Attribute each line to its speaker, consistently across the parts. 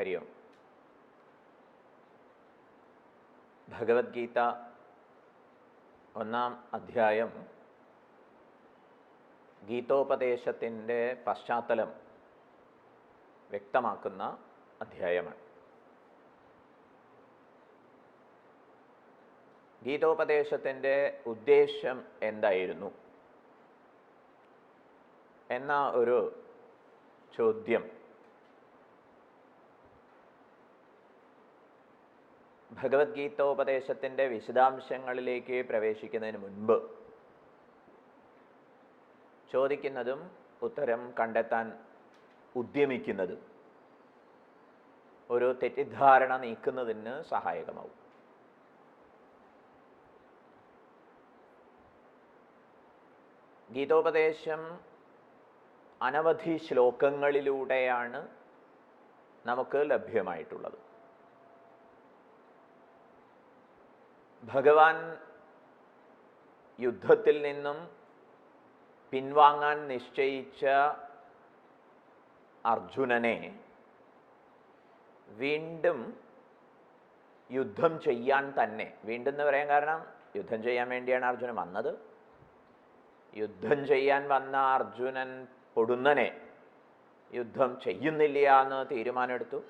Speaker 1: ഹരി ഓം. ഭഗവത്ഗീത 1-ാം അധ്യായം ഗീതോപദേശത്തിൻ്റെ പശ്ചാത്തലം വ്യക്തമാക്കുന്ന അധ്യായമാണ്. ഗീതോപദേശത്തിൻ്റെ ഉദ്ദേശ്യം എന്തായിരുന്നു എന്ന ഒരു ചോദ്യം ഭഗവത്ഗീതോപദേശത്തിൻ്റെ വിശദാംശങ്ങളിലേക്ക് പ്രവേശിക്കുന്നതിന് മുൻപ് ചോദിക്കുന്നതും ഉത്തരം കണ്ടെത്താൻ ഉദ്യമിക്കുന്നതും ഒരു തെറ്റിദ്ധാരണ നീക്കുന്നതിന് സഹായകമാവും. ഗീതോപദേശം അനവധി ശ്ലോകങ്ങളിലൂടെയാണ് നമുക്ക് ലഭ്യമായിട്ടുള്ളത്. ഭഗവാൻ യുദ്ധത്തിൽ നിന്നും പിൻവാങ്ങാൻ നിശ്ചയിച്ച അർജുനനെ വീണ്ടും യുദ്ധം ചെയ്യാൻ തന്നെ, വീണ്ടും എന്ന് പറയാൻ കാരണം യുദ്ധം ചെയ്യാൻ വേണ്ടിയാണ് അർജുനൻ വന്നത്. യുദ്ധം ചെയ്യാൻ വന്ന അർജുനൻ പൊടുന്നനെ യുദ്ധം ചെയ്യുന്നില്ല എന്ന് തീരുമാനമെടുത്തു.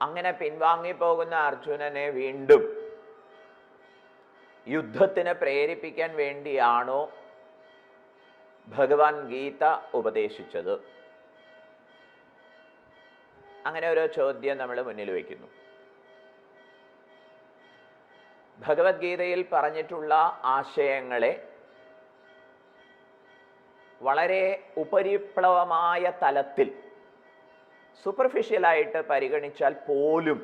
Speaker 1: അങ്ങനെ പിൻവാങ്ങിപ്പോകുന്ന അർജുനനെ വീണ്ടും യുദ്ധത്തിന് പ്രേരിപ്പിക്കാൻ വേണ്ടിയാണോ ഭഗവാൻ ഗീത ഉപദേശിച്ചത്? അങ്ങനെ ഒരു ചോദ്യം നമ്മൾ മുന്നിൽ വയ്ക്കുന്നു. ഭഗവത്ഗീതയിൽ പറഞ്ഞിട്ടുള്ള ആശയങ്ങളെ വളരെ ഉപരിപ്ലവമായ തലത്തിൽ സൂപ്പർഫിഷ്യലായിട്ട് പരിഗണിച്ചാൽ പോലും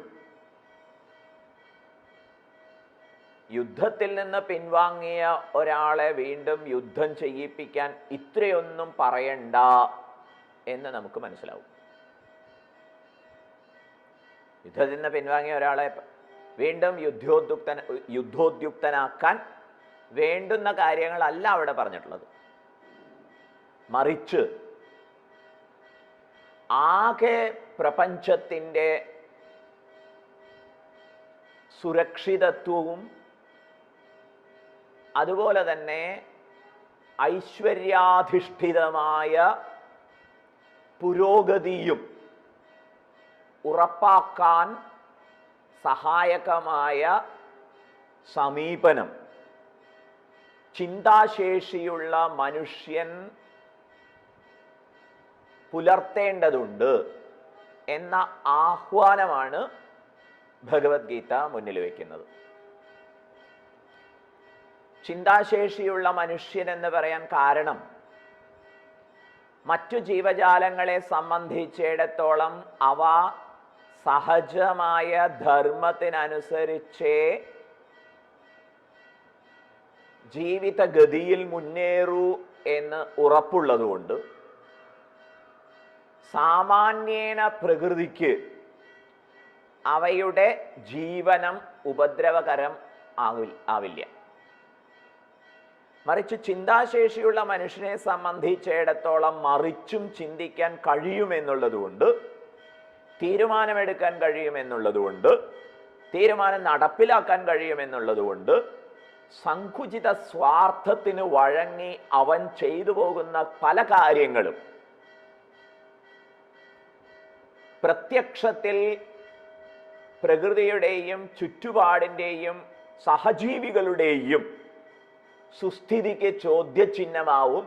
Speaker 1: യുദ്ധത്തിൽ നിന്ന് പിൻവാങ്ങിയ ഒരാളെ വീണ്ടും യുദ്ധം ചെയ്യിപ്പിക്കാൻ ഇത്രയൊന്നും പറയണ്ട എന്ന് നമുക്ക് മനസ്സിലാവും. യുദ്ധത്തിൽ നിന്ന് പിൻവാങ്ങിയ ഒരാളെ വീണ്ടും യുദ്ധോദ്യുക്തനാക്കാൻ വേണ്ടുന്ന കാര്യങ്ങളല്ല അവിടെ പറഞ്ഞിട്ടുള്ളത്. മറിച്ച് ആകെ പ്രപഞ്ചത്തിൻ്റെ സുരക്ഷിതത്വവും അതുപോലെ തന്നെ ഐശ്വര്യാധിഷ്ഠിതമായ പുരോഗതിയും ഉറപ്പാക്കാൻ സഹായകമായ സമീപനം ചിന്താശേഷിയുള്ള മനുഷ്യൻ പുലർത്തേണ്ടതുണ്ട് എന്ന ആഹ്വാനമാണ് ഭഗവത്ഗീത മുന്നിൽ വയ്ക്കുന്നത്. ചിന്താശേഷിയുള്ള മനുഷ്യൻ എന്ന് പറയാൻ കാരണം മറ്റു ജീവജാലങ്ങളെ സംബന്ധിച്ചിടത്തോളം അവ സഹജമായ ധർമ്മത്തിനനുസരിച്ചേ ജീവിതഗതിയിൽ മുന്നേറൂ എന്ന് ഉറപ്പുള്ളതുകൊണ്ട് സാമാന്യേന പ്രകൃതിക്ക് അവയുടെ ജീവനം ഉപദ്രവകരം ആവില്ല. മറിച്ച് ചിന്താശേഷിയുള്ള മനുഷ്യനെ സംബന്ധിച്ചിടത്തോളം മറിച്ചും ചിന്തിക്കാൻ കഴിയുമെന്നുള്ളതുകൊണ്ട്, തീരുമാനമെടുക്കാൻ കഴിയുമെന്നുള്ളതുകൊണ്ട്, തീരുമാനം നടപ്പിലാക്കാൻ കഴിയുമെന്നുള്ളതുകൊണ്ട് സങ്കുചിത സ്വാർത്ഥത്തിന് വഴങ്ങി അവൻ ചെയ്തു പോകുന്ന പല കാര്യങ്ങളും പ്രത്യക്ഷത്തിൽ പ്രകൃതിയുടെയും ചുറ്റുപാടിൻ്റെയും സഹജീവികളുടെയും സുസ്ഥിതിക്ക് ചോദ്യചിഹ്നമാവും.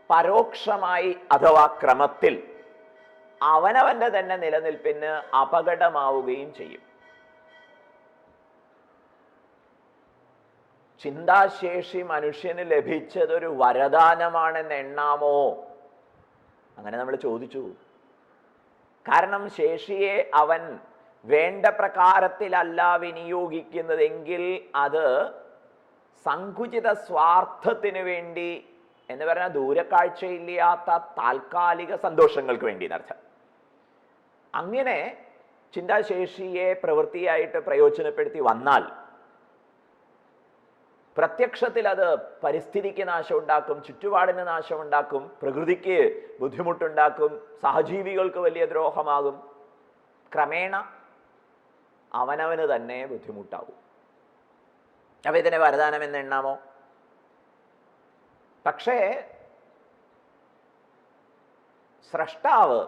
Speaker 1: പരോക്ഷമായി അഥവാ ക്രമത്തിൽ അവനവൻ്റെ തന്നെ നിലനിൽപ്പിന് അപകടമാവുകയും ചെയ്യും. ചിന്താശേഷി മനുഷ്യന് ലഭിച്ചതൊരു വരദാനമാണെന്ന് എണ്ണാമോ? അങ്ങനെ നമ്മൾ ചോദിച്ചു. കാരണം ശേഷിയെ അവൻ വേണ്ട പ്രകാരത്തിലല്ല വിനിയോഗിക്കുന്നതെങ്കിൽ അത് സങ്കുചിത സ്വാർത്ഥത്തിന് വേണ്ടി എന്ന് പറഞ്ഞാൽ ദൂരക്കാഴ്ചയില്ലാത്ത താൽക്കാലിക സന്തോഷങ്ങൾക്ക് വേണ്ടി എന്നർത്ഥം. അങ്ങനെ ചിന്താശേഷിയെ പ്രവൃത്തിയായിട്ട് പ്രയോജനപ്പെടുത്തി വന്നാൽ പ്രത്യക്ഷത്തിൽ അത് പരിസ്ഥിതിക്ക് നാശമുണ്ടാക്കും, ചുറ്റുപാടിന് നാശമുണ്ടാക്കും, പ്രകൃതിക്ക് ബുദ്ധിമുട്ടുണ്ടാക്കും, സഹജീവികൾക്ക് വലിയ ദ്രോഹമാകും. ക്രമേണ അവനവന് തന്നെ ബുദ്ധിമുട്ടാകും. അപ്പം ഇതിനെ വരദാനം എന്ന് എണ്ണാമോ? പക്ഷേ സ്രഷ്ടാവ്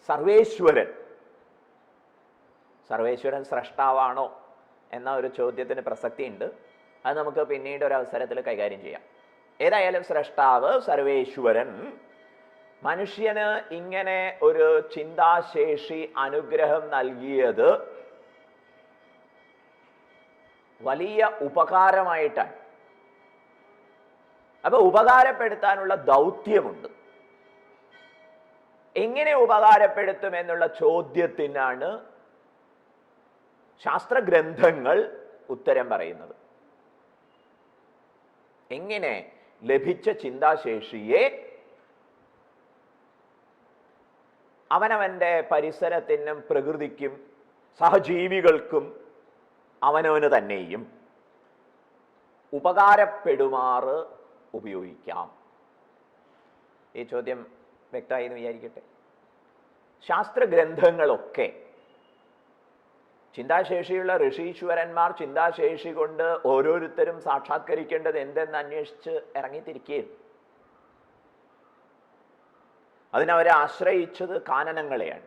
Speaker 1: സർവേശ്വരൻ സ്രഷ്ടാവാണോ എന്ന ഒരു ചോദ്യത്തിന് പ്രസക്തിയുണ്ട്. അത് നമുക്ക് പിന്നീട് ഒരു അവസരത്തിൽ കൈകാര്യം ചെയ്യാം. ഏതായാലും സ്രഷ്ടാവ് സർവേശ്വരൻ മനുഷ്യന് ഇങ്ങനെ ഒരു ചിന്താശേഷി അനുഗ്രഹം നൽകിയത് വലിയ ഉപകാരമായിട്ടാണ്. അപ്പൊ ഉപകാരപ്പെടുത്താനുള്ള ദൗത്യമുണ്ട്. എങ്ങനെ ഉപകാരപ്പെടുത്തും എന്നുള്ള ചോദ്യത്തിനാണ് ശാസ്ത്രഗ്രന്ഥങ്ങൾ ഉത്തരം പറയുന്നത്. എങ്ങനെ ലഭിച്ച ചിന്താശേഷിയെ അവനവന്റെ പരിസരത്തിനും പ്രകൃതിക്കും സഹജീവികൾക്കും അവനവന് തന്നെയും ഉപകാരപ്പെടുമാറ് ഉപയോഗിക്കാം. ഈ ചോദ്യം വ്യക്തമായി എന്ന് വിചാരിക്കട്ടെ. ശാസ്ത്രഗ്രന്ഥങ്ങളൊക്കെ ചിന്താശേഷിയുള്ള ഋഷീശ്വരന്മാർ ചിന്താശേഷി കൊണ്ട് ഓരോരുത്തരും സാക്ഷാത്കരിക്കേണ്ടത് എന്തെന്ന് അന്വേഷിച്ച് ഇറങ്ങിത്തിരിക്കുകയും അതിനവരെ ആശ്രയിച്ചത് കാനനങ്ങളെയാണ്.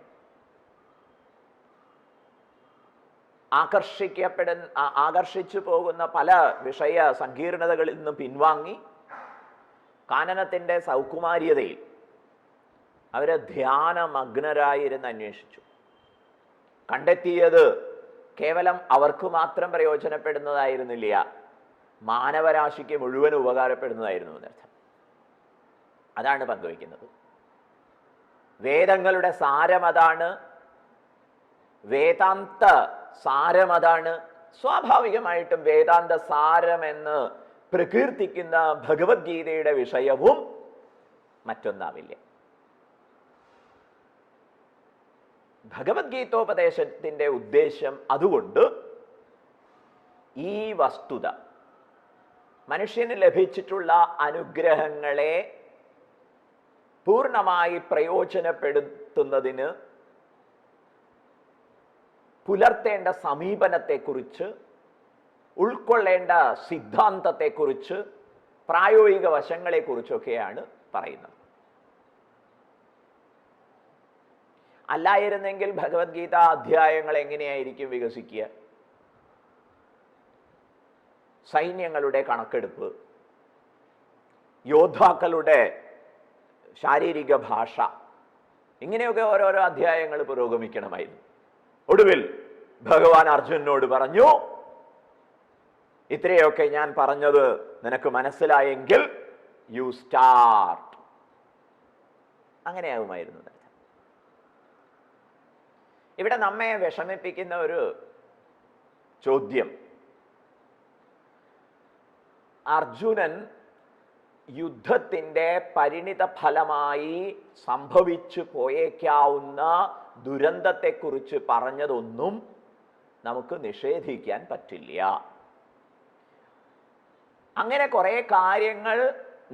Speaker 1: ആകർഷിച്ചു പോകുന്ന പല വിഷയ സങ്കീർണതകളിൽ നിന്നും പിൻവാങ്ങി കാനനത്തിൻ്റെ സൗകുമാര്യതയിൽ അവരെ ധ്യാനമഗ്നരായിരുന്ന് അന്വേഷിച്ചു. കണ്ടെത്തിയത് കേവലം അവർക്ക് മാത്രം പ്രയോജനപ്പെടുന്നതായിരുന്നില്ല, മാനവരാശിക്ക് മുഴുവൻ ഉപകാരപ്പെടുന്നതായിരുന്നു എന്നർത്ഥം. അതാണ് പങ്കുവയ്ക്കുന്നത്. വേദങ്ങളുടെ സാരമതാണ്, വേദാന്ത സാരമതാണ്. സ്വാഭാവികമായിട്ടും വേദാന്ത സാരമെന്ന് പ്രകീർത്തിക്കുന്ന ഭഗവത്ഗീതയുടെ വിഷയവും മറ്റൊന്നാവില്ല. ഭഗവത്ഗീതോപദേശത്തിൻ്റെ ഉദ്ദേശം അതുകൊണ്ട് ഈ വസ്തുത, മനുഷ്യന് ലഭിച്ചിട്ടുള്ള അനുഗ്രഹങ്ങളെ പൂർണ്ണമായി പ്രയോജനപ്പെടുത്തുന്നതിന് പുലർത്തേണ്ട സമീപനത്തെക്കുറിച്ച്, ഉൾക്കൊള്ളേണ്ട സിദ്ധാന്തത്തെക്കുറിച്ച്, പ്രായോഗിക വശങ്ങളെക്കുറിച്ചൊക്കെയാണ് പറയുന്നത്. അല്ലായിരുന്നെങ്കിൽ ഭഗവത്ഗീത അധ്യായങ്ങൾ എങ്ങനെയായിരിക്കും വികസിക്കുക? സൈന്യങ്ങളുടെ കണക്കെടുപ്പ്, യോദ്ധാക്കളുടെ ശാരീരിക ഭാഷ, ഇങ്ങനെയൊക്കെ ഓരോരോ അധ്യായങ്ങൾ പുരോഗമിക്കണമായിരുന്നു. ഒടുവിൽ ഭഗവാൻ അർജുനനോട് പറഞ്ഞു, ഇത്രയൊക്കെ ഞാൻ പറഞ്ഞത് നിനക്ക് മനസ്സിലായെങ്കിൽ യു സ്റ്റാർട്ട്. അങ്ങനെയാകുമായിരുന്നു. ഇവിടെ നമ്മെ വിഷമിപ്പിക്കുന്ന ഒരു ചോദ്യം, അർജുനൻ യുദ്ധത്തിൻ്റെ പരിണിത ഫലമായി സംഭവിച്ചു പോയേക്കാവുന്ന ദുരന്തത്തെക്കുറിച്ച് പറഞ്ഞതൊന്നും നമുക്ക് നിഷേധിക്കാൻ പറ്റില്ല. അങ്ങനെ കുറേ കാര്യങ്ങൾ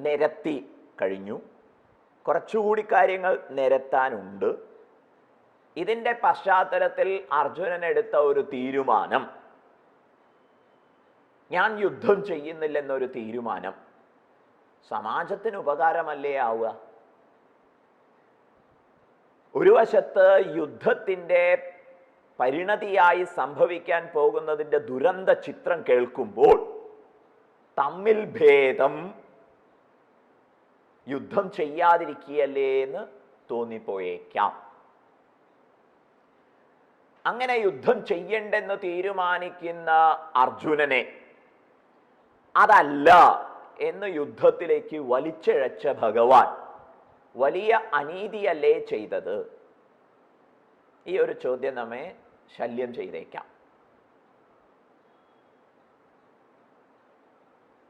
Speaker 1: നിരത്തി കഴിഞ്ഞു, കുറച്ചുകൂടി കാര്യങ്ങൾ നിരത്താനുണ്ട്. ഇതിൻ്റെ പശ്ചാത്തലത്തിൽ അർജുനൻ എടുത്ത ഒരു തീരുമാനം, ഞാൻ യുദ്ധം ചെയ്യുന്നില്ലെന്നൊരു തീരുമാനം, സമാജത്തിന് ഉപകാരമല്ലേ ആവുക? ഒരു വശത്ത് യുദ്ധത്തിൻ്റെ പരിണതിയായി സംഭവിക്കാൻ പോകുന്നതിൻ്റെ ദുരന്ത ചിത്രം കേൾക്കുമ്പോൾ തമ്മിൽ ഭേദം യുദ്ധം ചെയ്യാതിരിക്കുകയല്ലേ എന്ന് തോന്നിപ്പോയേക്കാം. അങ്ങനെ യുദ്ധം ചെയ്യണ്ടെന്ന് തീരുമാനിക്കുന്ന അർജുനനെ അതല്ല എന്ന് യുദ്ധത്തിലേക്ക് വലിച്ചിഴച്ച ഭഗവാൻ വലിയ അനീതിയല്ലേ ചെയ്തത്? ഈ ഒരു ചോദ്യം നമ്മെ ശല്യം ചെയ്തേക്കാം.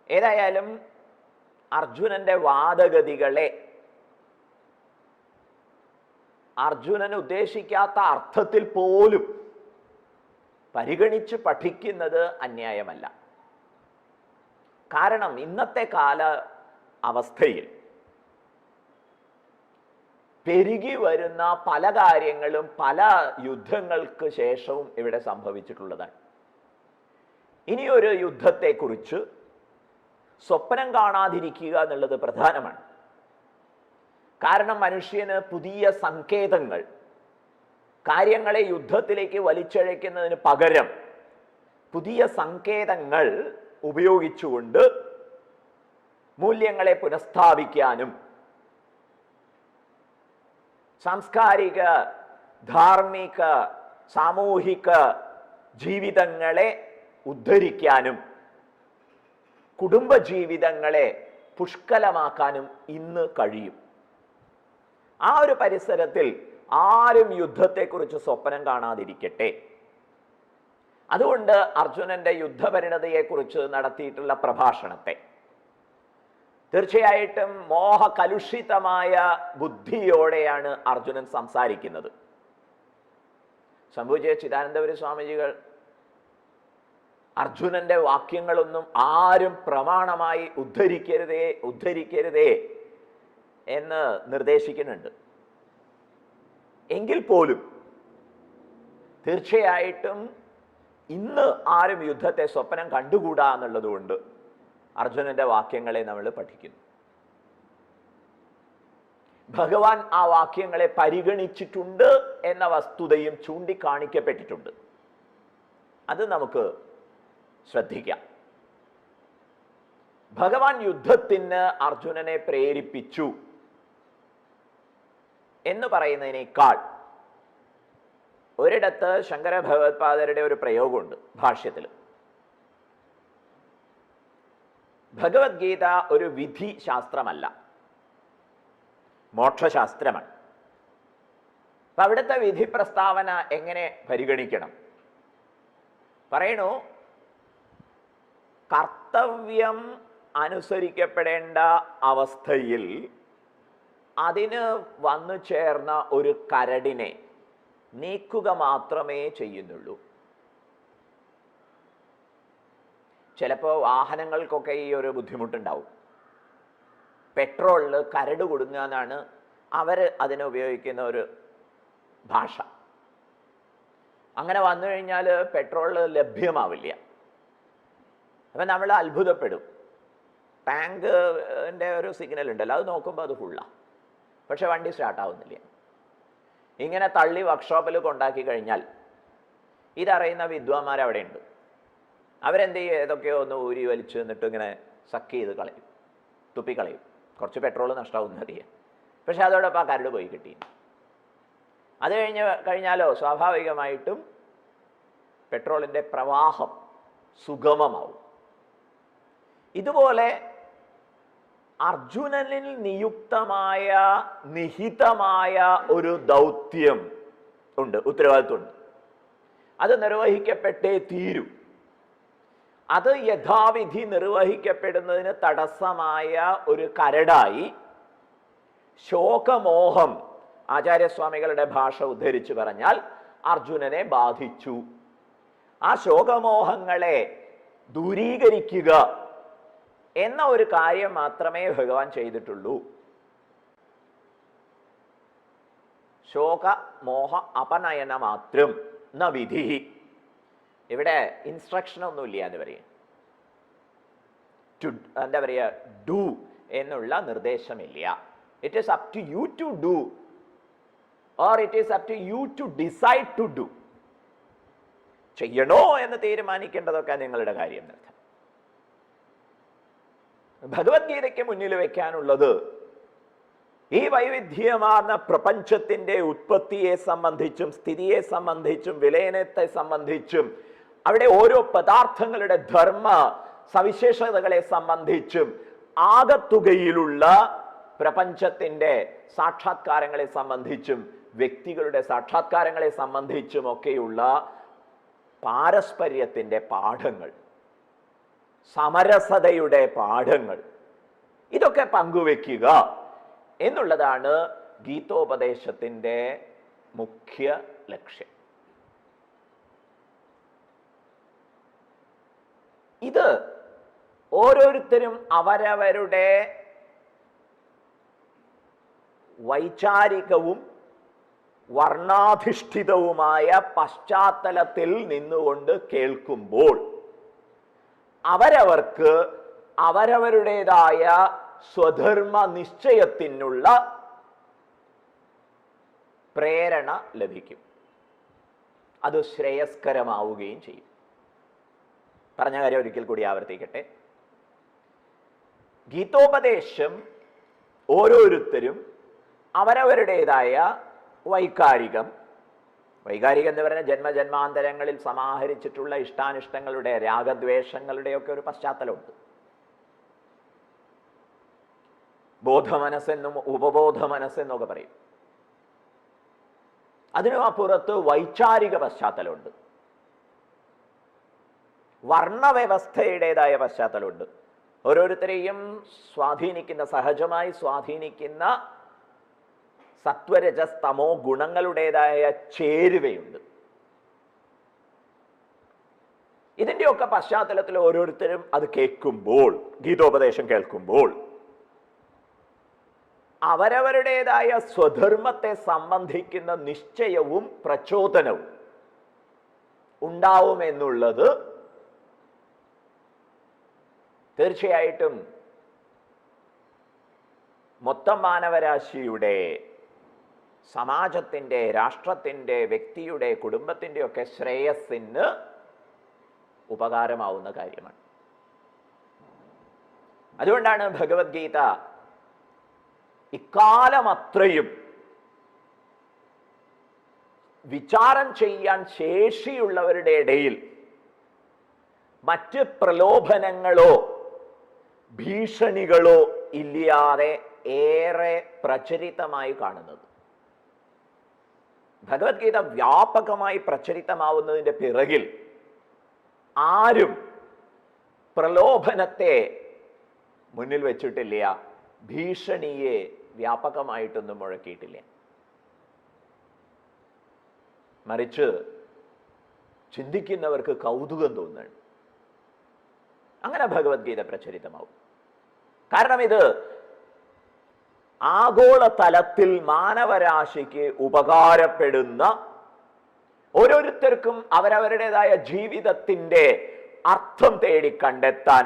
Speaker 1: ഏതായാലും അർജുനന്റെ വാദഗതികളെ അർജുനൻ ഉദ്ദേശിക്കാത്ത അർത്ഥത്തിൽ പോലും പരിഗണിച്ച് പഠിക്കുന്നത് അന്യായമല്ല. കാരണം ഇന്നത്തെ കാല അവസ്ഥയിൽ പെരുകി വരുന്ന പല കാര്യങ്ങളും പല യുദ്ധങ്ങൾക്ക് ശേഷവും ഇവിടെ സംഭവിച്ചിട്ടുള്ളതാണ്. ഇനിയൊരു യുദ്ധത്തെക്കുറിച്ച് സ്വപ്നം കാണാതിരിക്കുക എന്നുള്ളത് പ്രധാനമാണ്. കാരണം മനുഷ്യന് പുതിയ സങ്കേതങ്ങൾ, കാര്യങ്ങളെ യുദ്ധത്തിലേക്ക് വലിച്ചഴയ്ക്കുന്നതിന് പകരം പുതിയ സങ്കേതങ്ങൾ ഉപയോഗിച്ചുകൊണ്ട് മൂല്യങ്ങളെ പുനഃസ്ഥാപിക്കാനും സാംസ്കാരിക, ധാർമ്മിക, സാമൂഹിക ജീവിതങ്ങളെ ഉദ്ധരിക്കാനും കുടുംബജീവിതങ്ങളെ പുഷ്കലമാക്കാനും ഇന്ന് കഴിയും. ആ ഒരു പരിസരത്തിൽ ആരും യുദ്ധത്തെക്കുറിച്ച് സ്വപ്നം കാണാതിരിക്കട്ടെ. അതുകൊണ്ട് അർജുനന്റെ യുദ്ധപരിണതിയെക്കുറിച്ച് നടത്തിയിട്ടുള്ള പ്രഭാഷണത്തെ തീർച്ചയായിട്ടും മോഹകലുഷിതമായ ബുദ്ധിയോടെയാണ് അർജുനൻ സംസാരിക്കുന്നത്. സംഭവിച്ച ചിദാനന്ദപുരി സ്വാമിജികൾ അർജുനന്റെ വാക്യങ്ങളൊന്നും ആരും പ്രമാണമായി ഉദ്ധരിക്കരുതേ എന്ന് നിർദ്ദേശിക്കുന്നുണ്ട്. എങ്കിൽ പോലും തീർച്ചയായിട്ടും ഇന്ന് ആരും യുദ്ധത്തെ സ്വപ്നം കണ്ടുകൂടാ എന്നുള്ളതുകൊണ്ട് അർജുനന്റെ വാക്യങ്ങളെ നമ്മൾ പഠിക്കുന്നു. ഭഗവാൻ ആ വാക്യങ്ങളെ പരിഗണിച്ചിട്ടുണ്ട് എന്ന വസ്തുതയും ചൂണ്ടിക്കാണിക്കപ്പെട്ടിട്ടുണ്ട്. അത് നമുക്ക് ശ്രദ്ധിക്കാം. ഭഗവാൻ യുദ്ധത്തിന് അർജുനനെ പ്രേരിപ്പിച്ചു എന്ന് പറയുന്നതിനേക്കാൾ ഒരിടത്ത് ശങ്കര ഭഗവത്പാദരുടെ ഒരു പ്രയോഗമുണ്ട് ഭാഷ്യത്തിൽ. ഭഗവത്ഗീത ഒരു വിധി ശാസ്ത്രമല്ല, മോക്ഷശാസ്ത്രമാണ്. അപ്പൊ അവിടുത്തെ വിധി പ്രസ്താവന എങ്ങനെ പരിഗണിക്കണം? പറയണു, കർത്തവ്യം അനുസരിക്കപ്പെടേണ്ട അവസ്ഥയിൽ അതിന് വന്നു ചേർന്ന ഒരു കരടിനെ നീക്കുക മാത്രമേ ചെയ്യുന്നുള്ളൂ. ചിലപ്പോൾ വാഹനങ്ങൾക്കൊക്കെ ഈ ഒരു ബുദ്ധിമുട്ടുണ്ടാവും. പെട്രോളിൽ കരട് കൊടുങ്ങുക എന്നാണ് അവർ അതിന് ഉപയോഗിക്കുന്ന ഒരു ഭാഷ. അങ്ങനെ വന്നു കഴിഞ്ഞാൽ പെട്രോൾ ലഭ്യമാവില്ല. അപ്പം നമ്മൾ അത്ഭുതപ്പെടും. ടാങ്കിൻ്റെ ഒരു സിഗ്നൽ ഉണ്ടല്ലോ, അത് നോക്കുമ്പോൾ അത് ഫുള്ളാണ്, പക്ഷെ വണ്ടി സ്റ്റാർട്ടാവുന്നില്ല. ഇങ്ങനെ തള്ളി വർക്ക്ഷോപ്പിൽ കൊണ്ടാക്കി കഴിഞ്ഞാൽ ഇതറിയുന്ന വിദ്വാന്മാരവിടെ ഉണ്ട്. അവരെന്ത് ചെയ്യും? ഏതൊക്കെയോ ഒന്ന് ഊരി വലിച്ചു എന്നിട്ട് ഇങ്ങനെ സക്ക് ചെയ്ത് കളയും, തുപ്പിക്കളയും. കുറച്ച് പെട്രോൾ നഷ്ടമാവുമെന്ന് അറിയാം, പക്ഷെ അതോടൊപ്പം ആ കരട് പോയി കിട്ടി. അത് കഴിഞ്ഞാലോ സ്വാഭാവികമായിട്ടും പെട്രോളിൻ്റെ പ്രവാഹം സുഗമമാവും. ഇതുപോലെ അർജുനനിൽ നിയുക്തമായ നിഹിതമായ ഒരു ദൗത്യം ഉണ്ട്, ഉത്തരവാദിത്വമുണ്ട്. അത് നിർവഹിക്കപ്പെട്ടേ തീരൂ. അത് യഥാവിധി നിർവഹിക്കപ്പെടുന്നതിന് തടസ്സമായ ഒരു കരടായി ശോകമോഹം, ആചാര്യസ്വാമികളുടെ ഭാഷ ഉദ്ധരിച്ചു പറഞ്ഞാൽ, അർജുനനെ ബാധിച്ചു. ആ ശോകമോഹങ്ങളെ ദൂരീകരിക്കുക എന്ന ഒരു കാര്യം മാത്രമേ ഭഗവാൻ ചെയ്തിട്ടുള്ളൂ. ശോകമോഹ അപനയന മാത്രം ന വിധി. ഇവിടെ ഇൻസ്ട്രക്ഷൻ ഒന്നുമില്ല എന്ന് പറയും. എന്താ പറയുക, ഡു എന്നുള്ള നിർദ്ദേശമില്ല. It is up to you to do, or it is up to you to decide to do. ചെയ്യണോ എന്ന് തീരുമാനിക്കേണ്ടതൊക്കെ നിങ്ങളുടെ കാര്യം. ഭഗവത്ഗീതയ്ക്ക് മുന്നിൽ വെക്കാനുള്ളത് ഈ വൈവിധ്യമാർന്ന പ്രപഞ്ചത്തിന്റെ ഉത്പത്തിയെ സംബന്ധിച്ചും സ്ഥിതിയെ സംബന്ധിച്ചും വിലയനത്തെ സംബന്ധിച്ചും അവിടെ ഓരോ പദാർത്ഥങ്ങളുടെ ധർമ്മ സവിശേഷതകളെ സംബന്ധിച്ചും ആകത്തുകയിലുള്ള പ്രപഞ്ചത്തിന്റെ സാക്ഷാത്കാരങ്ങളെ സംബന്ധിച്ചും വ്യക്തികളുടെ സാക്ഷാത്കാരങ്ങളെ സംബന്ധിച്ചും ഒക്കെയുള്ള പാരസ്പര്യത്തിന്റെ പാഠങ്ങൾ, സമരസതയുടെ പാഠങ്ങൾ, ഇതൊക്കെ പങ്കുവെക്കുക എന്നുള്ളതാണ് ഗീതോപദേശത്തിന്റെ മുഖ്യ ലക്ഷ്യം. ഇത് ഓരോരുത്തരും അവരവരുടെ വൈചാരികവും വർണ്ണാധിഷ്ഠിതവുമായ പശ്ചാത്തലത്തിൽ നിന്നുകൊണ്ട് കേൾക്കുമ്പോൾ അവരവർക്ക് അവരവരുടേതായ സ്വധർമ്മ നിശ്ചയത്തിനുള്ള പ്രേരണ ലഭിക്കും. അത് ശ്രേയസ്കരമാവുകയും ചെയ്യും. പറഞ്ഞ കാര്യം ഒരിക്കൽ കൂടി ആവർത്തിക്കട്ടെ. ഗീതോപദേശം ഓരോരുത്തരും അവരവരുടേതായ വൈകാരികം എന്ന് പറഞ്ഞാൽ ജന്മജന്മാന്തരങ്ങളിൽ സമാഹരിച്ചിട്ടുള്ള ഇഷ്ടാനിഷ്ടങ്ങളുടെ രാഗദ്വേഷങ്ങളുടെയൊക്കെ ഒരു പശ്ചാത്തലമുണ്ട്. ബോധമനസ്സെന്നും ഉപബോധ മനസ്സെന്നൊക്കെ പറയും. അതിനും അപ്പുറത്ത് വൈചാരിക പശ്ചാത്തലമുണ്ട്, വർണ്ണവ്യവസ്ഥയുടേതായ പശ്ചാത്തലമുണ്ട്. ഓരോരുത്തരെയും സ്വാധീനിക്കുന്ന, സഹജമായി സ്വാധീനിക്കുന്ന സത്വരജസ്തമോ ഗുണങ്ങളുടേതായ ചേരുവയുണ്ട്. ഇതിൻ്റെയൊക്കെ പശ്ചാത്തലത്തിൽ ഓരോരുത്തരും അത് കേൾക്കുമ്പോൾ, ഗീതോപദേശം കേൾക്കുമ്പോൾ അവരവരുടേതായ സ്വധർമ്മത്തെ സംബന്ധിക്കുന്ന നിശ്ചയവും പ്രചോദനവും ഉണ്ടാവുമെന്നുള്ളത് തീർച്ചയായിട്ടും മൊത്തം മാനവരാശിയുടെ, സമാജത്തിൻ്റെ, രാഷ്ട്രത്തിൻ്റെ, വ്യക്തിയുടെ, കുടുംബത്തിൻ്റെ ഒക്കെ ശ്രേയസ്സിന് ഉപകാരമാവുന്ന കാര്യമാണ്. അതുകൊണ്ടാണ് ഭഗവത്ഗീത ഇക്കാലമത്രയും വിചാരം ചെയ്യാൻ ശേഷിയുള്ളവരുടെ ഇടയിൽ മറ്റ് പ്രലോഭനങ്ങളോ ഭീഷണികളോ ഇല്ലാതെ ഏറെ പ്രചരിതമായി കാണുന്നത്. ഭഗവത്ഗീത വ്യാപകമായി പ്രചരിതമാവുന്നതിൻ്റെ പിറകിൽ ആരും പ്രലോഭനത്തെ മുന്നിൽ വെച്ചിട്ടില്ല, ഭീഷണിയെ വ്യാപകമായിട്ടൊന്നും മുഴക്കിയിട്ടില്ല. മറിച്ച് ചിന്തിക്കുന്നവർക്ക് കൗതുകം തോന്നുന്നു. അങ്ങനെ ഭഗവത്ഗീത പ്രചരിതമാവും. കാരണം ഇത് ആഗോള തലത്തിൽ മാനവരാശിക്ക് ഉപകാരപ്പെടുന്ന, ഓരോരുത്തർക്കും അവരവരുടേതായ ജീവിതത്തിൻ്റെ അർത്ഥം തേടി കണ്ടെത്താൻ,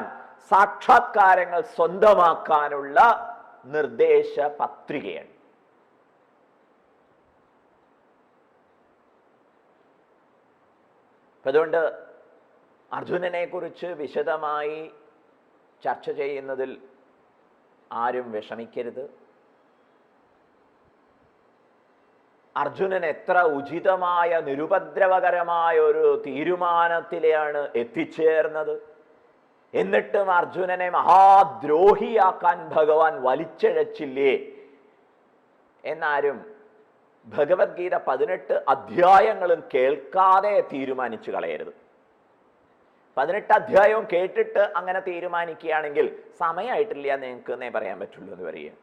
Speaker 1: സാക്ഷാത്കാരങ്ങൾ സ്വന്തമാക്കാനുള്ള നിർദ്ദേശ പത്രികയാണ്. അതുകൊണ്ട് അർജുനനെ കുറിച്ച് വിശദമായി ചർച്ച ചെയ്യുന്നതിൽ ആരും വിഷമിക്കരുത്. അർജുനൻ എത്ര ഉചിതമായ, നിരുപദ്രവകരമായ ഒരു തീരുമാനത്തിലാണ് എത്തിച്ചേർന്നത്. എന്നിട്ടും അർജുനനെ മഹാദ്രോഹിയാക്കാൻ ഭഗവാൻ വലിച്ചഴച്ചില്ലേ എന്നാരും ഭഗവത്ഗീത 18 അധ്യായങ്ങളും കേൾക്കാതെ തീരുമാനിച്ചു കളയരുത്. 18 അധ്യായവും കേട്ടിട്ട് അങ്ങനെ തീരുമാനിക്കുകയാണെങ്കിൽ സമയമായിട്ടില്ല നിങ്ങൾക്ക് എന്നേ പറയാൻ പറ്റുള്ളൂ എന്ന് പറയുക.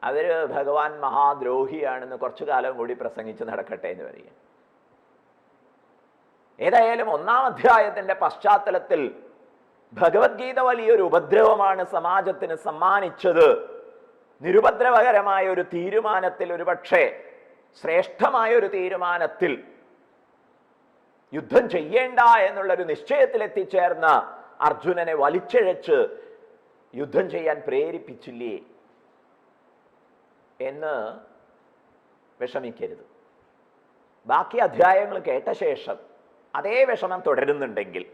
Speaker 1: അവര് ഭഗവാൻ മഹാദ്രോഹിയാണെന്ന് കുറച്ചു കാലം കൂടി പ്രസംഗിച്ച് നടക്കട്ടെ എന്ന് പറയുക. ഏതായാലും 1-ാം അധ്യായത്തിന്റെ പശ്ചാത്തലത്തിൽ ഭഗവത്ഗീത വലിയൊരു ഉപദ്രവമാണ് സമാജത്തിന് സമ്മാനിച്ചത്. നിരുപദ്രവകരമായ ഒരു തീരുമാനത്തിൽ, ഒരുപക്ഷെ ശ്രേഷ്ഠമായ ഒരു തീരുമാനത്തിൽ, യുദ്ധം ചെയ്യേണ്ട എന്നുള്ളൊരു നിശ്ചയത്തിൽ എത്തിച്ചേർന്ന അർജുനനെ വലിച്ചിഴച്ച് യുദ്ധം ചെയ്യാൻ പ്രേരിപ്പിച്ചില്ലേ എന്ന് വിഷമിക്കരുത്. ബാക്കി അധ്യായങ്ങൾ കേട്ട ശേഷം അതേ വിഷമം തുടരുന്നുണ്ടെങ്കിൽ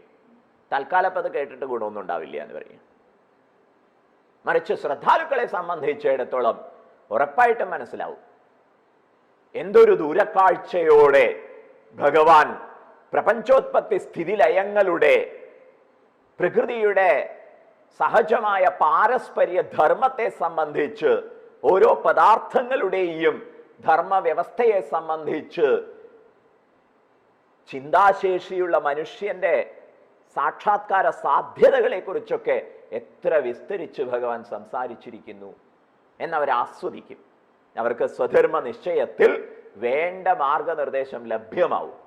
Speaker 1: തൽക്കാലം അത് കേട്ടിട്ട് ഗുണമൊന്നും ഉണ്ടാവില്ല എന്ന് പറയും. മറിച്ച് ശ്രദ്ധാലുക്കളെ സംബന്ധിച്ചിടത്തോളം ഉറപ്പായിട്ടും മനസ്സിലാവും എന്തൊരു ദൂരക്കാഴ്ചയോടെ ഭഗവാൻ പ്രപഞ്ചോത്പത്തി സ്ഥിതിലയങ്ങളുടെ, പ്രകൃതിയുടെ സഹജമായ പാരസ്പര്യ ധർമ്മത്തെ സംബന്ധിച്ച്, ഓരോ പദാർത്ഥങ്ങളുടെയും ധർമ്മവ്യവസ്ഥയെ സംബന്ധിച്ച് ചിന്താശേഷിയുള്ള മനുഷ്യന്റെ സാക്ഷാത്കാര സാധ്യതകളെ കുറിച്ചൊക്കെ എത്ര വിസ്തരിച്ച് ഭഗവാൻ സംസാരിച്ചിരിക്കുന്നു എന്നവർ ആസ്വദിക്കും. അവർക്ക് സ്വധർമ്മ നിശ്ചയത്തിൽ വേണ്ട മാർഗനിർദ്ദേശം ലഭ്യമാവും.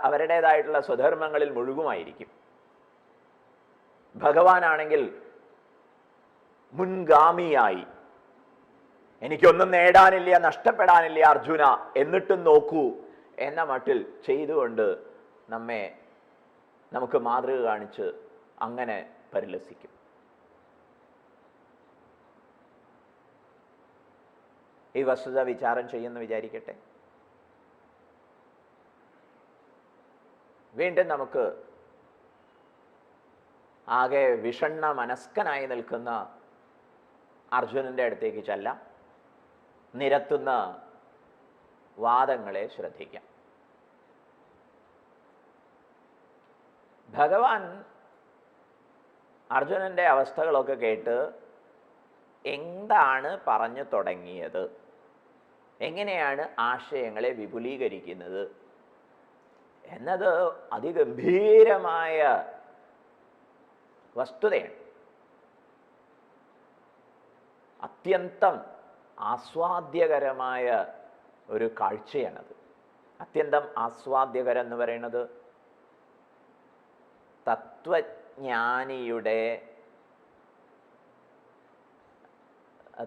Speaker 1: അവരുടേതായിട്ടുള്ള സ്വധർമ്മങ്ങളിൽ മുഴുകുമായിരിക്കും. ഭഗവാനാണെങ്കിൽ മുൻഗാമിയായി എനിക്കൊന്നും നേടാനില്ല, നഷ്ടപ്പെടാനില്ല അർജുന, എന്നിട്ടും നോക്കൂ എന്ന മട്ടിൽ ചെയ്തുകൊണ്ട് നമുക്ക് മാതൃക കാണിച്ച് അങ്ങനെ പരിലസിക്കും. ഈ വസ്തുത വിചാരം ചെയ്യുന്നു വിചാരിക്കട്ടെ. വീണ്ടും നമുക്ക് ആകെ വിഷണ്ണ മനസ്കനായി നിൽക്കുന്ന അർജുനന്റെ അടുത്തേക്ക് ചെല്ലാം. നിരത്തുന്ന വാദങ്ങളെ ശ്രദ്ധിക്കാം. ഭഗവാൻ അർജുനന്റെ അവസ്ഥകളൊക്കെ കേട്ട് എന്താണ് പറഞ്ഞു തുടങ്ങിയത്, എങ്ങനെയാണ് ആശയങ്ങളെ വിപുലീകരിക്കുന്നത് എന്നത് അതിഗംഭീരമായ വസ്തുതയാണ്. അത്യന്തം ആസ്വാദ്യകരമായ ഒരു കാഴ്ചയാണത്. അത്യന്തം ആസ്വാദ്യകരം എന്ന് പറയുന്നത്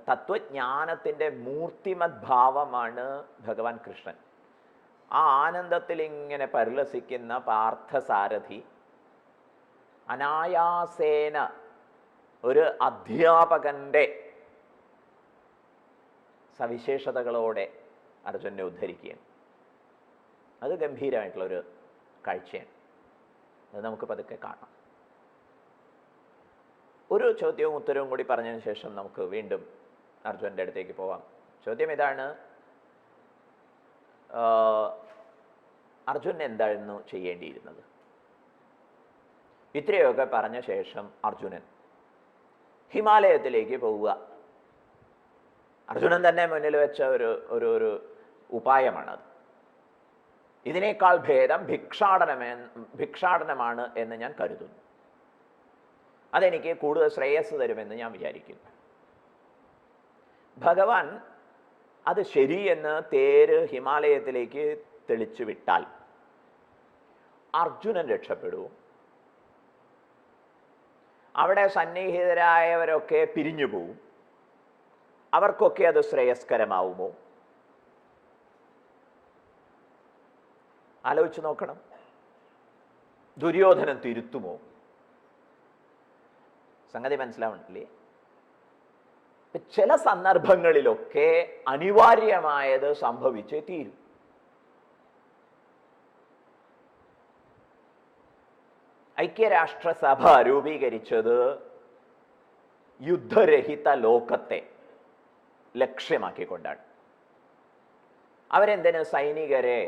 Speaker 1: തത്വജ്ഞാനത്തിൻ്റെ മൂർത്തിമത് ഭാവമാണ് ഭഗവാൻ കൃഷ്ണൻ. ആ ആനന്ദത്തിൽ ഇങ്ങനെ പരിലസിക്കുന്ന പാർത്ഥസാരഥി അനായാസേന ഒരു അധ്യാപകന്റെ സവിശേഷതകളോടെ അർജുനെ ഉദ്ധരിക്കുകയാണ്. അത് ഗംഭീരമായിട്ടുള്ളൊരു കാഴ്ചയാണ്. അത് നമുക്ക് പതുക്കെ കാണാം. ഒരു ചോദ്യവും ഉത്തരവും കൂടി പറഞ്ഞതിന് ശേഷം നമുക്ക് വീണ്ടും അർജുനൻ്റെ അടുത്തേക്ക് പോവാം. ചോദ്യം ഇതാണ്: അർജുനൻ എന്തായിരുന്നു ചെയ്യേണ്ടിയിരുന്നത്? ഇത്രയൊക്കെ പറഞ്ഞ ശേഷം അർജുനൻ ഹിമാലയത്തിലേക്ക് പോവുക. അർജുനൻ തന്നെ മുന്നിൽ വെച്ച ഒരു ഉപായമാണത്. ഇതിനേക്കാൾ ഭേദം ഭിക്ഷാടനമാണ് എന്ന് ഞാൻ കരുതുന്നു. അതെനിക്ക് കൂടുതൽ ശ്രേയസ് തരുമെന്ന് ഞാൻ വിചാരിക്കുന്നു. ഭഗവാൻ അത് ശരിയെന്ന് തേര് ഹിമാലയത്തിലേക്ക് തെളിച്ചു വിട്ടാൽ അർജുനൻ രക്ഷപ്പെടും. അവിടെ സന്നിഹിതരായവരൊക്കെ പിരിഞ്ഞു പോവും. അവർക്കൊക്കെ അത് ശ്രേയസ്കരമാവുമോ? ആലോചിച്ച് നോക്കണം. ദുര്യോധനൻ തിരുത്തുമോ? സംഗതി മനസ്സിലാവണില്ലേ? ചില സന്ദർഭങ്ങളിലൊക്കെ അനിവാര്യമായത് സംഭവിച്ചേ തീരും. ഐക്യരാഷ്ട്രസഭ രൂപീകരിച്ചത് യുദ്ധരഹിത ലോകത്തെ ലക്ഷ്യമാക്കിക്കൊണ്ടാണ്. അവരെന്തിന് സൈനികരെ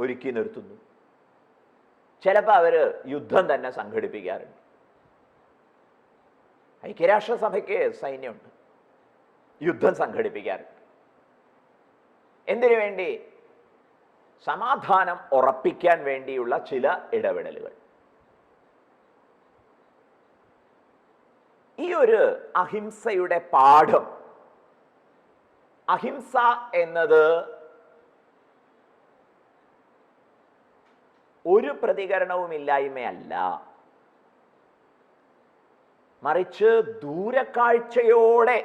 Speaker 1: ഒരുക്കി നിർത്തുന്നു? ചിലപ്പോൾ അവർ യുദ്ധം തന്നെ സംഘടിപ്പിക്കാറുണ്ട്. ഐക്യരാഷ്ട്രസഭയ്ക്ക് സൈന്യമുണ്ട്, യുദ്ധം സംഘടിപ്പിക്കാറുണ്ട്. എന്തിനു വേണ്ടി? സമാധാനം ഉറപ്പിക്കാൻ വേണ്ടിയുള്ള ചില ഇടപെടലുകൾ. ഈ ഒരു അഹിംസയുടെ പാഠം, അഹിംസ എന്നത് ഒരു പ്രതികരണവുമില്ലായ്മയല്ല, മറിച്ച് ദൂരക്കാഴ്ചയോടെ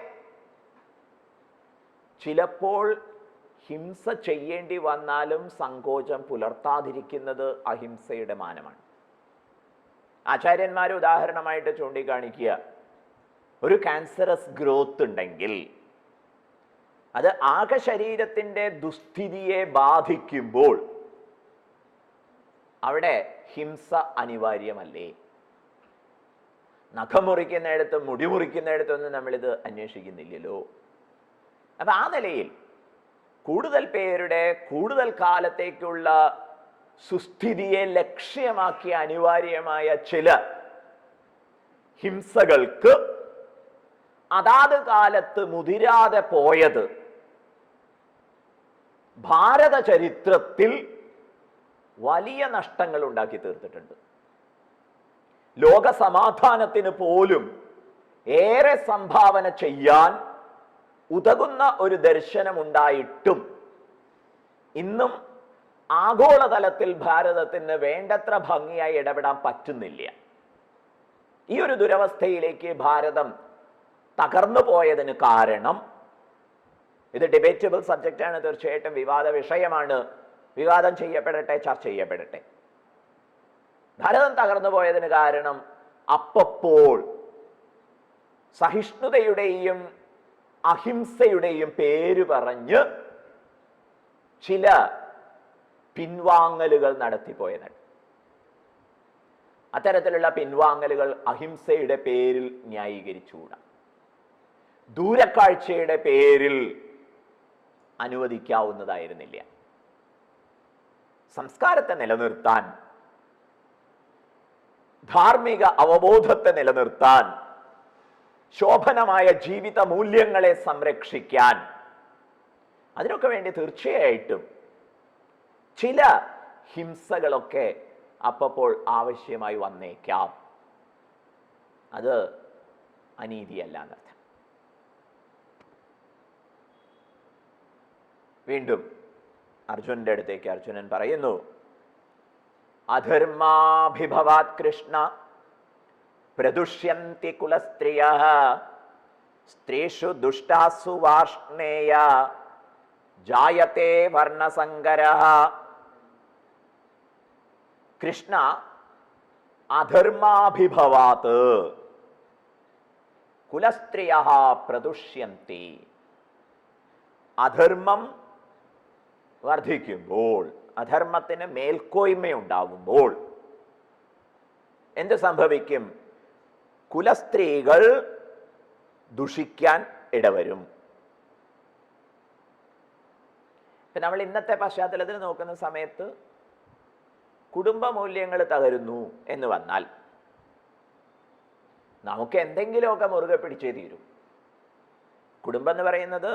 Speaker 1: ചിലപ്പോൾ ഹിംസ ചെയ്യേണ്ടി വന്നാലും സങ്കോചം പുലർത്താതിരിക്കുന്നത് അഹിംസയുടെ മാനമാണ്. ആചാര്യന്മാർ ഉദാഹരണമായിട്ട് ചൂണ്ടിക്കാണിക്കുക, ഒരു ക്യാൻസറസ് ഗ്രോത്ത് ഉണ്ടെങ്കിൽ അത് ആകെ ശരീരത്തിൻ്റെ ദുസ്ഥിതിയെ ബാധിക്കുമ്പോൾ അവിടെ ഹിംസ അനിവാര്യമല്ലേ? നഖം മുറിക്കുന്നിടത്തും മുടി മുറിക്കുന്നിടത്തൊന്നും നമ്മളിത് അന്വേഷിക്കുന്നില്ലല്ലോ. അപ്പം ആ നിലയിൽ കൂടുതൽ പേരുടെ കൂടുതൽ കാലത്തേക്കുള്ള സുസ്ഥിതിയെ ലക്ഷ്യമാക്കിയ അനിവാര്യമായ ചില ഹിംസകൾക്ക് അതാത് കാലത്ത് മുതിരാതെ പോയത് ഭാരത ചരിത്രത്തിൽ വലിയ നഷ്ടങ്ങൾ ഉണ്ടാക്കി തീർത്തിട്ടുണ്ട്. ലോക സമാധാനത്തിന് പോലും ഏറെ സംഭാവന ചെയ്യാൻ ഉതകുന്ന ഒരു ദർശനമുണ്ടായിട്ടും ഇന്നും ആഗോളതലത്തിൽ ഭാരതത്തിന് വേണ്ടത്ര ഭംഗിയായി ഇടപെടാൻ പറ്റുന്നില്ല. ഈ ഒരു ദുരവസ്ഥയിലേക്ക് ഭാരതം തകർന്നു പോയതിന് കാരണം, ഇത് ഡിബേറ്റബിൾ സബ്ജക്റ്റാണ്, തീർച്ചയായിട്ടും വിവാദ വിഷയമാണ്, വിവാദം ചെയ്യപ്പെടട്ടെ, ചർച്ച ചെയ്യപ്പെടട്ടെ. ഭാരതം തകർന്നു പോയതിന് കാരണം അപ്പോൾ സഹിഷ്ണുതയുടെയും അഹിംസയുടെയും പേര് പറഞ്ഞ് ചില പിൻവാങ്ങലുകൾ നടത്തിപ്പോയതാണ്. അത്തരത്തിലുള്ള പിൻവാങ്ങലുകൾ അഹിംസയുടെ പേരിൽ ന്യായീകരിച്ചുകൂടാ, ദൂരക്കാഴ്ചയുടെ പേരിൽ അനുവദിക്കാവുന്നതായിരുന്നില്ല. സംസ്കാരത്തെ നിലനിർത്താൻ, ധാർമ്മിക അവബോധത്തെ നിലനിർത്താൻ, ശോഭനമായ ജീവിത മൂല്യങ്ങളെ സംരക്ഷിക്കാൻ, അതിനൊക്കെ വേണ്ടി തീർച്ചയായിട്ടും ചില ഹിംസകളൊക്കെ അപ്പോൾ ആവശ്യമായി വന്നേക്കാം. അത് അനീതിയല്ല എന്നർത്ഥം. വീണ്ടും അർജുനന്റെ അടുത്തേക്ക് അർജുനൻ പറയുന്നു, അധർമാഭിഭവാത് കൃഷ്ണ പ്രദുഷ്യന്തി കുലസ്ത്രിയഃ സ്ത്രീഷു ദുഷ്ടാസു വാർഷ്ണേയ ജായത്തെ വർണ്ണസങ്കരഃ. കൃഷ്ണ, അധർമാഭിഭവാത് കുലസ്ത്രിയഃ പ്രദുഷ്യന്തി. അധർമ്മം വർദ്ധിക്കുമ്പോൾ, അധർമ്മത്തിന് മേൽക്കോയ്മയുണ്ടാകുമ്പോൾ എന്ത് സംഭവിക്കും? കുലസ്ത്രീകൾ ദുഷിക്കാൻ ഇടവരും. ഇപ്പം നമ്മൾ ഇന്നത്തെ പശ്ചാത്തലത്തിൽ നോക്കുന്ന സമയത്ത് കുടുംബ മൂല്യങ്ങൾ തകരുന്നു എന്ന് വന്നാൽ നമുക്ക് എന്തെങ്കിലുമൊക്കെ മുറുകെ പിടിച്ചേ തീരും. കുടുംബം എന്ന് പറയുന്നത്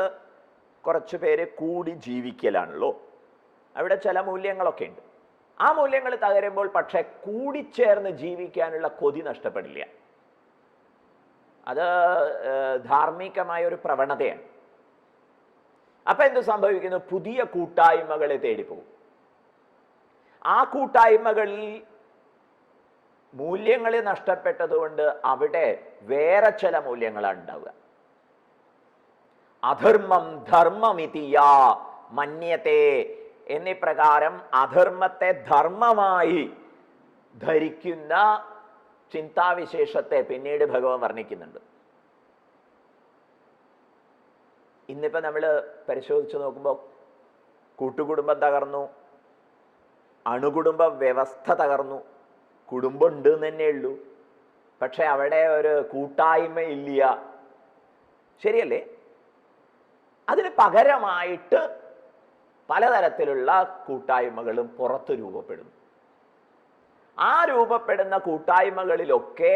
Speaker 1: കുറച്ച് പേര് കൂടി ജീവിക്കലാണല്ലോ. അവിടെ ചില മൂല്യങ്ങളൊക്കെ ഉണ്ട്. ആ മൂല്യങ്ങൾ തകരുമ്പോൾ പക്ഷെ കൂടിച്ചേർന്ന് ജീവിക്കാനുള്ള കൊതി നഷ്ടപ്പെടില്ല. അത് ധാർമ്മികമായ ഒരു പ്രവണതയാണ്. അപ്പൊ എന്ത് സംഭവിക്കുന്നു? പുതിയ കൂട്ടായ്മകളെ തേടിപ്പോകും. ആ കൂട്ടായ്മകളിൽ മൂല്യങ്ങൾ നഷ്ടപ്പെട്ടതുകൊണ്ട് അവിടെ വേറെ ചില മൂല്യങ്ങളാണ് ഉണ്ടാവുക. അധർമ്മം ധർമ്മമിതിയാ മന്യത്തെ എന്നിപ്രകാരം അധർമ്മത്തെ ധർമ്മമായി ധരിക്കുന്ന ചിന്താവിശേഷത്തെ പിന്നീട് ഭഗവാൻ വർണ്ണിക്കുന്നുണ്ട്. ഇന്നിപ്പോ നമ്മൾ പരിശോധിച്ച് നോക്കുമ്പോൾ കൂട്ടുകുടുംബം തകർന്നു, അണുകുടുംബ വ്യവസ്ഥ തകർന്നു. കുടുംബം ഉണ്ട് എന്ന് തന്നെ ഉള്ളൂ, പക്ഷെ അവിടെ ഒരു കൂട്ടായ്മ ഇല്ല. ശരിയല്ലേ? അതിന് പകരമായിട്ട് പലതരത്തിലുള്ള കൂട്ടായ്മകളും പുറത്ത് രൂപപ്പെടുന്നു. ആ രൂപപ്പെടുന്ന കൂട്ടായ്മകളിലൊക്കെ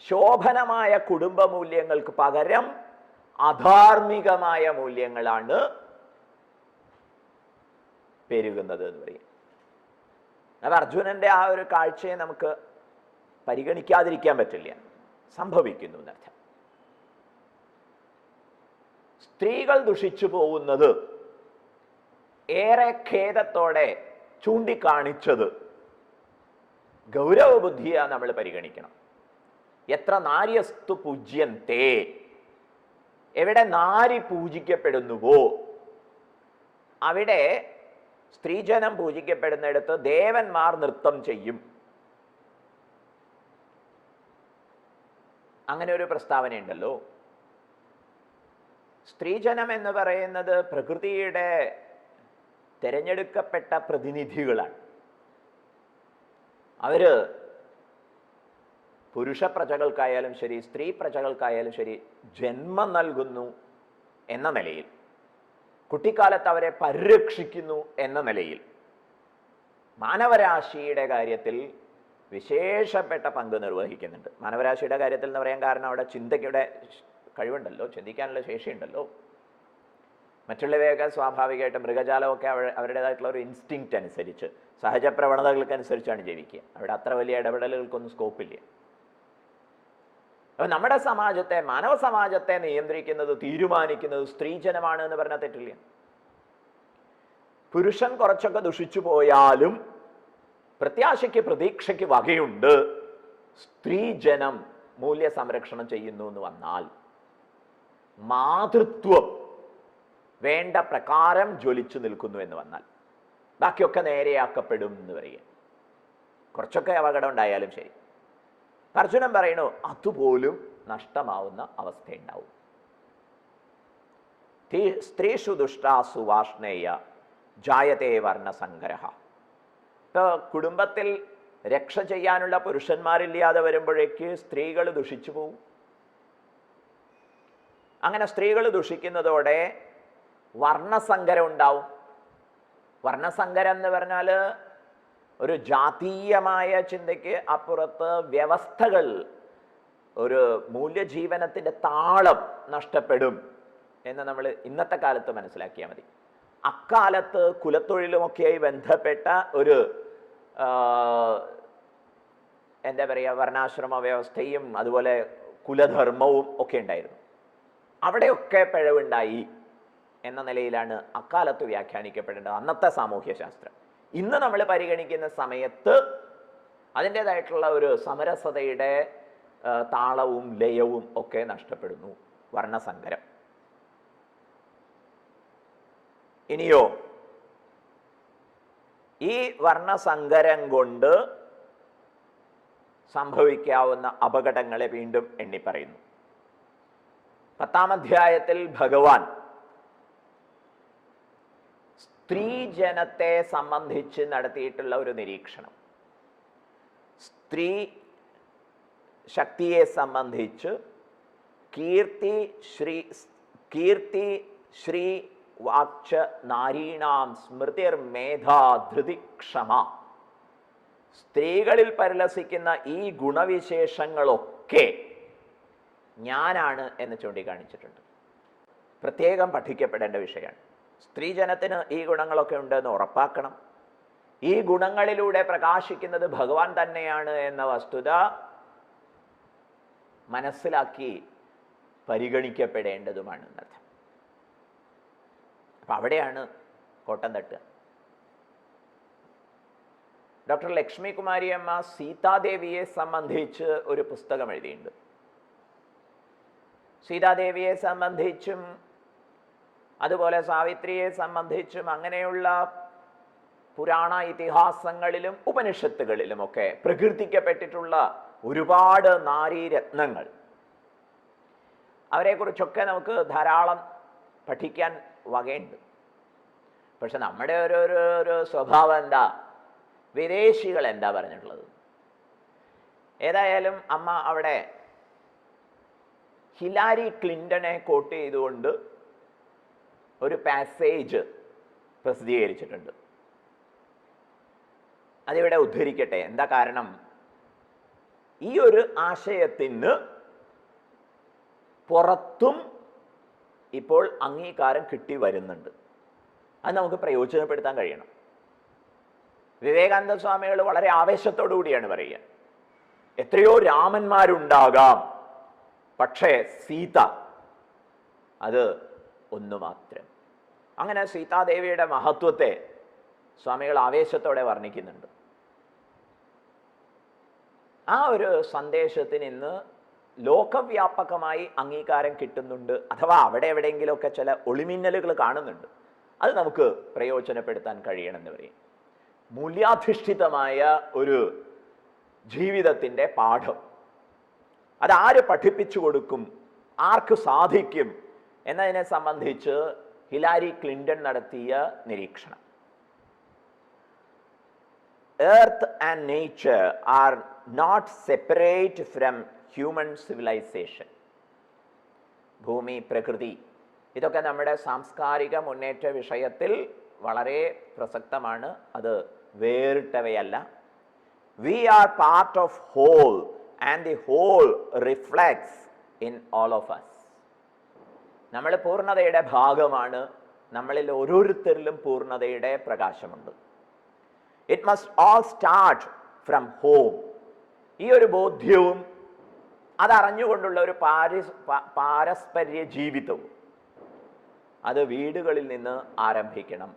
Speaker 1: ശോഭനമായ കുടുംബ മൂല്യങ്ങൾക്ക് പകരം അധാർമികമായ മൂല്യങ്ങളാണ് പെരുകുന്നത് എന്ന് പറയും. അത് അർജുനന്റെ ആ ഒരു കാഴ്ചയെ നമുക്ക് പരിഗണിക്കാതിരിക്കാൻ പറ്റില്ല. സംഭവിക്കുന്നു എന്നർത്ഥം. സ്ത്രീകൾ ദുഷിച്ചു പോകുന്നത് ഏറെ ഖേദത്തോടെ ചൂണ്ടിക്കാണിച്ചത് ഗൗരവബുദ്ധിയാ നമ്മൾ പരിഗണിക്കണം. എത്ര നാര്യസ്തു പൂജ്യന്തേ, എവിടെ നാരി പൂജിക്കപ്പെടുന്നുവോ അവിടെ സ്ത്രീജനം പൂജിക്കപ്പെടുന്നിടത്ത് ദേവന്മാർ നൃത്തം ചെയ്യും. അങ്ങനെ ഒരു പ്രസ്താവനയുണ്ടല്ലോ. സ്ത്രീജനം എന്ന് പറയുന്നത് പ്രകൃതിയുടെ തിരഞ്ഞെടുക്കപ്പെട്ട പ്രതിനിധികളാണ്. അവര് പുരുഷ പ്രജകൾക്കായാലും ശരി, സ്ത്രീ പ്രജകൾക്കായാലും ശരി ജന്മം നൽകുന്നു എന്ന നിലയിൽ, കുട്ടിക്കാലത്ത് അവരെ പരിരക്ഷിക്കുന്നു എന്ന നിലയിൽ മാനവരാശിയുടെ കാര്യത്തിൽ വിശേഷപ്പെട്ട പങ്ക് നിർവഹിക്കുന്നുണ്ട്. മാനവരാശിയുടെ കാര്യത്തിൽ എന്ന് പറയാൻ കാരണം അവിടെ ചിന്തയ്ക്കുടെ കഴിവുണ്ടല്ലോ, ചിന്തിക്കാനുള്ള ശേഷിയുണ്ടല്ലോ. മറ്റുള്ളവയൊക്കെ സ്വാഭാവികമായിട്ട് മൃഗജാലമൊക്കെ അവരുടേതായിട്ടുള്ള ഒരു ഇൻസ്റ്റിങ്ക്റ്റ് അനുസരിച്ച്, സഹജ പ്രവണതകൾക്കനുസരിച്ചാണ് ജീവിക്കുക. അവിടെ അത്ര വലിയ ഇടപെടലുകൾക്കൊന്നും സ്കോപ്പില്ല. അപ്പൊ നമ്മുടെ സമാജത്തെ, മാനവ സമാജത്തെ നിയന്ത്രിക്കുന്നത്, തീരുമാനിക്കുന്നത് സ്ത്രീജനമാണ് എന്ന് പറഞ്ഞാൽ തെറ്റില്ല. പുരുഷൻ കുറച്ചൊക്കെ ദുഷിച്ചു പോയാലും പ്രത്യാശയ്ക്ക് പ്രതീക്ഷയ്ക്ക് വകയുണ്ട്. സ്ത്രീജനം മൂല്യ സംരക്ഷണം ചെയ്യുന്നു എന്ന് വന്നാൽ, മാതൃത്വം വേണ്ട പ്രകാരം ജ്വലിച്ചു നിൽക്കുന്നു എന്ന് വന്നാൽ, ബാക്കിയൊക്കെ നേരെയാക്കപ്പെടും എന്ന് പറയുക. കുറച്ചൊക്കെ അപകടം ഉണ്ടായാലും ശരി. അർജുനൻ പറയണു അതുപോലും നഷ്ടമാവുന്ന അവസ്ഥയുണ്ടാവും. സ്ത്രീഷു ദുഷ്ടാസു വാഷ്ണേയ ജായതേ വർണ്ണസങ്കരഹ. ഇപ്പൊ കുടുംബത്തിൽ രക്ഷ ചെയ്യാനുള്ള പുരുഷന്മാരില്ലാതെ വരുമ്പോഴേക്ക് സ്ത്രീകൾ ദുഷിച്ചു പോവും. അങ്ങനെ സ്ത്രീകൾ ദുഷിക്കുന്നതോടെ വർണ്ണസങ്കരം ഉണ്ടാവും. വർണ്ണസങ്കരം എന്ന് പറഞ്ഞാൽ ഒരു ജാതീയമായ ചിന്തയ്ക്ക് അപ്പുറത്ത് വ്യവസ്ഥകൾ, ഒരു മൂല്യജീവനത്തിൻ്റെ താളം നഷ്ടപ്പെടും എന്ന് നമ്മൾ ഇന്നത്തെ കാലത്ത് മനസ്സിലാക്കിയാൽ മതി. അക്കാലത്ത് കുലത്തൊഴിലുമൊക്കെയായി ബന്ധപ്പെട്ട ഒരു എന്താ പറയുക, വർണ്ണാശ്രമ വ്യവസ്ഥയും അതുപോലെ കുലധർമ്മവും ഒക്കെ ഉണ്ടായിരുന്നു. അവിടെയൊക്കെ പിഴവുണ്ടായി എന്ന നിലയിലാണ് അക്കാലത്ത് വ്യാഖ്യാനിക്കപ്പെടേണ്ടത് അന്നത്തെ സാമൂഹ്യശാസ്ത്രം. ഇന്ന് നമ്മൾ പരിഗണിക്കുന്ന സമയത്ത് അതിൻ്റെതായിട്ടുള്ള ഒരു സമരസതയുടെ താളവും ലയവും ഒക്കെ നഷ്ടപ്പെടുന്നു. വർണ്ണസങ്കരം. ഇനിയോ ഈ വർണ്ണസങ്കരം കൊണ്ട് സംഭവിക്കാവുന്ന അപകടങ്ങളെ വീണ്ടും എണ്ണിപ്പറയുന്നു. 10-ാം അധ്യായത്തിൽ ഭഗവാൻ സ്ത്രീജനത്തെ സംബന്ധിച്ച് നടത്തിയിട്ടുള്ള ഒരു നിരീക്ഷണം, സ്ത്രീ ശക്തിയെ സംബന്ധിച്ച് കീർത്തി ശ്രീ വാക്ച നാരീണാം സ്മൃതിർ മേധാ ധൃതി ക്ഷമ. സ്ത്രീകളിൽ പരിലസിക്കുന്ന ഈ ഗുണവിശേഷങ്ങളൊക്കെ ഞാനാണ് എന്ന് ചൂണ്ടിക്കാണിച്ചിട്ടുണ്ട്. പ്രത്യേകം പഠിക്കപ്പെടേണ്ട വിഷയമാണ്. സ്ത്രീജനത്തിന് ഈ ഗുണങ്ങളൊക്കെ ഉണ്ടെന്ന് ഉറപ്പാക്കണം. ഈ ഗുണങ്ങളിലൂടെ പ്രകാശിക്കുന്നത് ഭഗവാൻ തന്നെയാണ് എന്ന വസ്തുത മനസ്സിലാക്കി പരിഗണിക്കപ്പെടേണ്ടതുമാണ് എന്നർത്ഥം. അപ്പം അവിടെയാണ് കോട്ടം തട്ടുക. ഡോക്ടർ ലക്ഷ്മി കുമാരി അമ്മ സീതാദേവിയെ സംബന്ധിച്ച് ഒരു പുസ്തകം എഴുതിയിട്ടുണ്ട്. സീതാദേവിയെ സംബന്ധിച്ചും അതുപോലെ സാവിത്രിയെ സംബന്ധിച്ചും അങ്ങനെയുള്ള പുരാണ ഇതിഹാസങ്ങളിലും ഉപനിഷത്തുകളിലുമൊക്കെ പ്രകീർത്തിക്കപ്പെട്ടിട്ടുള്ള ഒരുപാട് നാരീരത്നങ്ങൾ, അവരെക്കുറിച്ചൊക്കെ നമുക്ക് ധാരാളം പഠിക്കാൻ വകയുണ്ട്. പക്ഷെ നമ്മുടെ ഒരു സ്വഭാവം എന്താ, വിദേശികൾ എന്താ പറഞ്ഞിട്ടുള്ളത്. ഏതായാലും അമ്മ അവിടെ ഹിലാരി ക്ലിൻ്റനെ കോട്ട് ചെയ്തുകൊണ്ട് ഒരു പാസേജ് പ്രസിദ്ധീകരിച്ചിട്ടുണ്ട്. അതിവിടെ ഉദ്ധരിക്കട്ടെ. എന്താ കാരണം? ഈ ഒരു ആശയത്തിന് പുറത്തും ഇപ്പോൾ അംഗീകാരം കിട്ടി വരുന്നുണ്ട്. അത് നമുക്ക് പ്രയോജനപ്പെടുത്താൻ കഴിയണം. വിവേകാനന്ദ സ്വാമികൾ വളരെ ആവേശത്തോടു കൂടിയാണ് പറയുക, എത്രയോ രാമന്മാരുണ്ടാകാം, പക്ഷേ സീത അത് ഒന്നു മാത്രം. അങ്ങനെ സീതാദേവിയുടെ മഹത്വത്തെ സ്വാമികൾ ആവേശത്തോടെ വർണ്ണിക്കുന്നുണ്ട്. ആ ഒരു സന്ദേശത്തിന് ഇന്ന് ലോകവ്യാപകമായി അംഗീകാരം കിട്ടുന്നുണ്ട്. അഥവാ അവിടെ എവിടെയെങ്കിലുമൊക്കെ ചില ഒളിമിന്നലുകൾ കാണുന്നുണ്ട്. അത് നമുക്ക് പ്രയോജനപ്പെടുത്താൻ കഴിയണമെന്ന് പറയും. മൂല്യാധിഷ്ഠിതമായ ഒരു ജീവിതത്തിൻ്റെ പാഠം അതാര് പഠിപ്പിച്ചു കൊടുക്കും, ആർക്ക് സാധിക്കും എന്നതിനെ സംബന്ധിച്ച് ഹിലാരി ക്ലിൻ്റൺ നടത്തിയ നിരീക്ഷണം. Earth and nature are not separate from human civilization. ഭൂമി, പ്രകൃതി, ഇതൊക്കെ നമ്മുടെ സാംസ്കാരിക മുന്നേറ്റ വിഷയത്തിൽ വളരെ പ്രസക്തമാണ്. അത് വേറിട്ടവയല്ല. We are part of whole and the whole reflects in all of us. നമ്മൾ പൂർണ്ണതയുടെ ഭാഗമാണ്. നമ്മളിൽ ഓരോരുത്തരിലും പൂർണ്ണതയുടെ പ്രകാശമുണ്ട്. It must all start from home. ഈ ഒരു ബോധ്യവും അതറിഞ്ഞുകൊണ്ടുള്ള ഒരു പാരസ്പര്യ ജീവിതവും അത് വീടുകളിൽ നിന്ന് ആരംഭിക്കണം.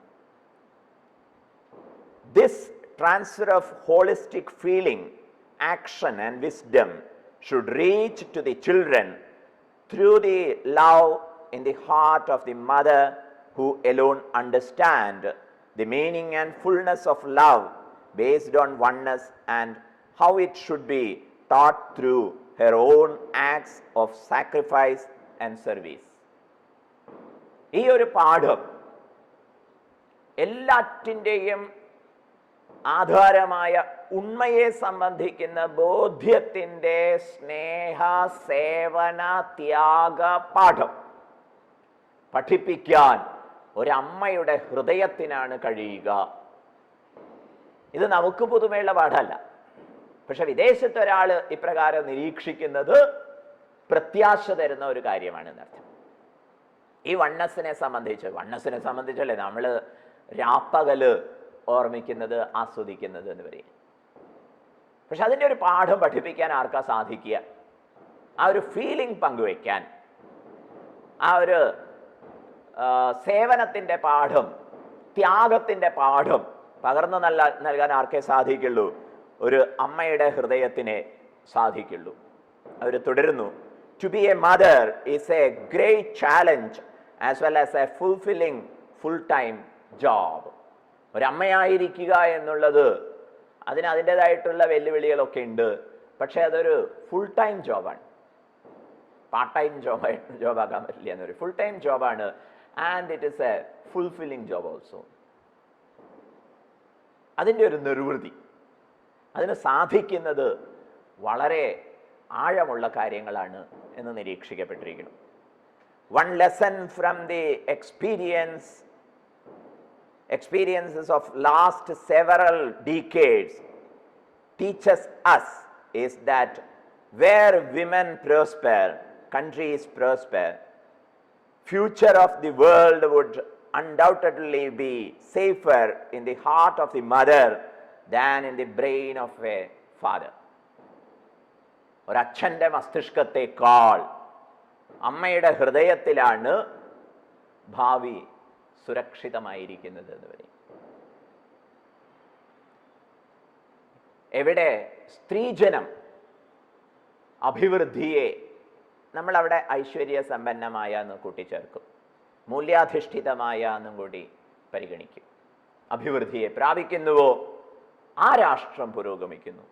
Speaker 1: this transfer of holistic feeling, action and wisdom should reach to the children through the love in the heart of the mother, who alone understand the meaning and fullness of love based on oneness, and how it should be taught through her own acts of sacrifice and service. ഈ ഒരു പാഠം എല്ലാറ്റിൻ്റെയും ആധാരമായ ഉണ്മയെ സംബന്ധിക്കുന്ന ബോധ്യത്തിൻ്റെ സ്നേഹ സേവന ത്യാഗ പാഠം പഠിപ്പിക്കാൻ ഒരമ്മയുടെ ഹൃദയത്തിനാണ് കഴിയുക. ഇത് നമുക്ക് പുതുമയുള്ള പാഠമല്ല. പക്ഷെ വിദേശത്ത് ഒരാൾ ഇപ്രകാരം നിരീക്ഷിക്കുന്നത് പ്രത്യാശ തരുന്ന ഒരു കാര്യമാണ് എന്നർത്ഥം. ഈ വണ്ണസിനെ സംബന്ധിച്ചല്ലേ നമ്മൾ രാപ്പകല് ഓർമ്മിക്കുന്നത്, ആസ്വദിക്കുന്നത് എന്ന് പറയും. പക്ഷെ അതിൻ്റെ ഒരു പാഠം പഠിപ്പിക്കാൻ ആർക്കാ സാധിക്കുക? ആ ഒരു ഫീലിംഗ് പങ്കുവയ്ക്കാൻ, ആ ഒരു സേവനത്തിൻ്റെ പാഠം, ത്യാഗത്തിൻ്റെ പാഠം പകർന്നു നൽകാൻ ആർക്കേ സാധിക്കുള്ളൂ? ഒരു അമ്മയുടെ ഹൃദയത്തിനെ സാധിക്കുള്ളൂ. അവർ തുടരുന്നു, to be a mother is a great challenge as well as a fulfilling full time job. ഒരമ്മയായിരിക്കുക എന്നുള്ളത് അതിന് അതിൻ്റെതായിട്ടുള്ള വെല്ലുവിളികളൊക്കെ ഉണ്ട്. പക്ഷെ അതൊരു ഫുൾ ടൈം ജോബാണ്. പാർട്ട് ടൈം ജോബാക്കാൻ പറ്റില്ല എന്നൊരു ഫുൾ ടൈം ജോബാണ്. And it is a fulfilling job also. അതിൻ്റെ ഒരു നിർവൃതി, അതിന് സാധിക്കുന്നത് വളരെ ആഴമുള്ള കാര്യങ്ങളാണ് എന്ന് നിരീക്ഷിക്കപ്പെട്ടിരിക്കുന്നു. One lesson from the experiences of last several decades teaches us is that where women prosper, countries prosper. Future of the world would undoubtedly be safer in the heart of the mother than in the brain of a father. ഒരച്ഛൻ്റെ മസ്തിഷ്കത്തെക്കാൾ അമ്മയുടെ ഹൃദയത്തിലാണ് ഭാവി സുരക്ഷിതമായിരിക്കുന്നത് എന്ന് പറയും. എവിടെ സ്ത്രീജനം അഭിവൃദ്ധിയെ നമ്മളവിടെ ഐശ്വര്യ സമ്പന്നമായ എന്ന് കൂട്ടിച്ചേർക്കും, മൂല്യാധിഷ്ഠിതമായ എന്നും കൂടി പരിഗണിക്കും. അഭിവൃദ്ധിയെ പ്രാപിക്കുന്നുവോ ആ രാഷ്ട്രം പുരോഗമിക്കുന്നു.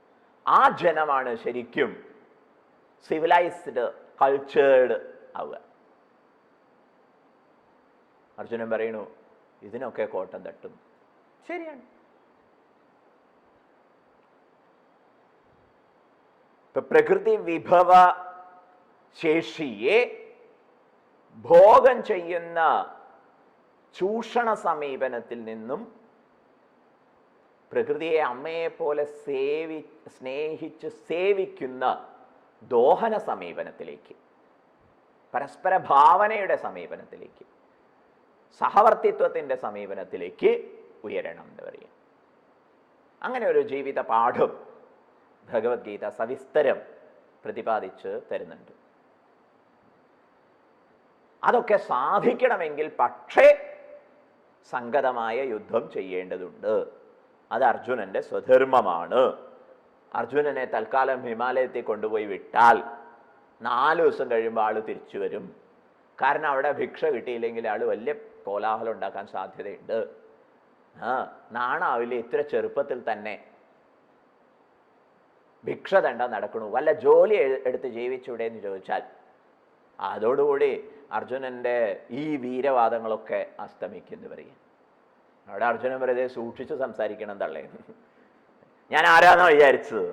Speaker 1: ആ ജനമാണ് ശരിക്കും സിവിലൈസ്ഡ്, കൾച്ചേർഡ് ആവുക. അർജുനൻ പറയണു, ഇതിനൊക്കെ കോട്ടം തട്ടും. ശരിയാണ്. ഇപ്പൊ പ്രകൃതി വിഭവ ശേഷിയെ ഭോഗം ചെയ്യുന്ന ചൂഷണ സമീപനത്തിൽ നിന്നും പ്രകൃതിയെ അമ്മയെ പോലെ സ്നേഹിച്ച് സേവിക്കുന്ന ദോഹന സമീപനത്തിലേക്ക്, പരസ്പര ഭാവനയുടെ സമീപനത്തിലേക്ക്, സഹവർത്തിത്വത്തിൻ്റെ സമീപനത്തിലേക്ക് ഉയരണം എന്ന് പറയും. അങ്ങനെ ഒരു ജീവിത പാഠം ഭഗവത്ഗീത സവിസ്തരം പ്രതിപാദിച്ച് തരുന്നുണ്ട്. അതൊക്കെ സാധിക്കണമെങ്കിൽ പക്ഷേ സംഗതമായ യുദ്ധം ചെയ്യേണ്ടതുണ്ട്. അത് അർജുനൻ്റെ സ്വധർമ്മമാണ്. അർജുനനെ തൽക്കാലം ഹിമാലയത്തിൽ കൊണ്ടുപോയി വിട്ടാൽ 4 ദിവസം കഴിയുമ്പോൾ ആൾ തിരിച്ചു വരും. കാരണം അവിടെ ഭിക്ഷ കിട്ടിയില്ലെങ്കിൽ ആൾ വലിയ കോലാഹലം ഉണ്ടാക്കാൻ സാധ്യതയുണ്ട്. നാണാവില്ല ഇത്ര ചെറുപ്പത്തിൽ തന്നെ ഭിക്ഷ തണ്ട നടക്കണു, വല്ല ജോലി എടുത്ത് ജീവിച്ചൂടെ എന്ന് ചോദിച്ചാൽ അതോടുകൂടി അർജുനൻ്റെ ഈ വീരവാദങ്ങളൊക്കെ അസ്തമിക്കുന്നു പറയും. അവിടെ അർജുനൻ വെറുതെ സൂക്ഷിച്ച് സംസാരിക്കണം തള്ളേ. ഞാൻ ആരാന്നാ വിചാരിച്ചത്?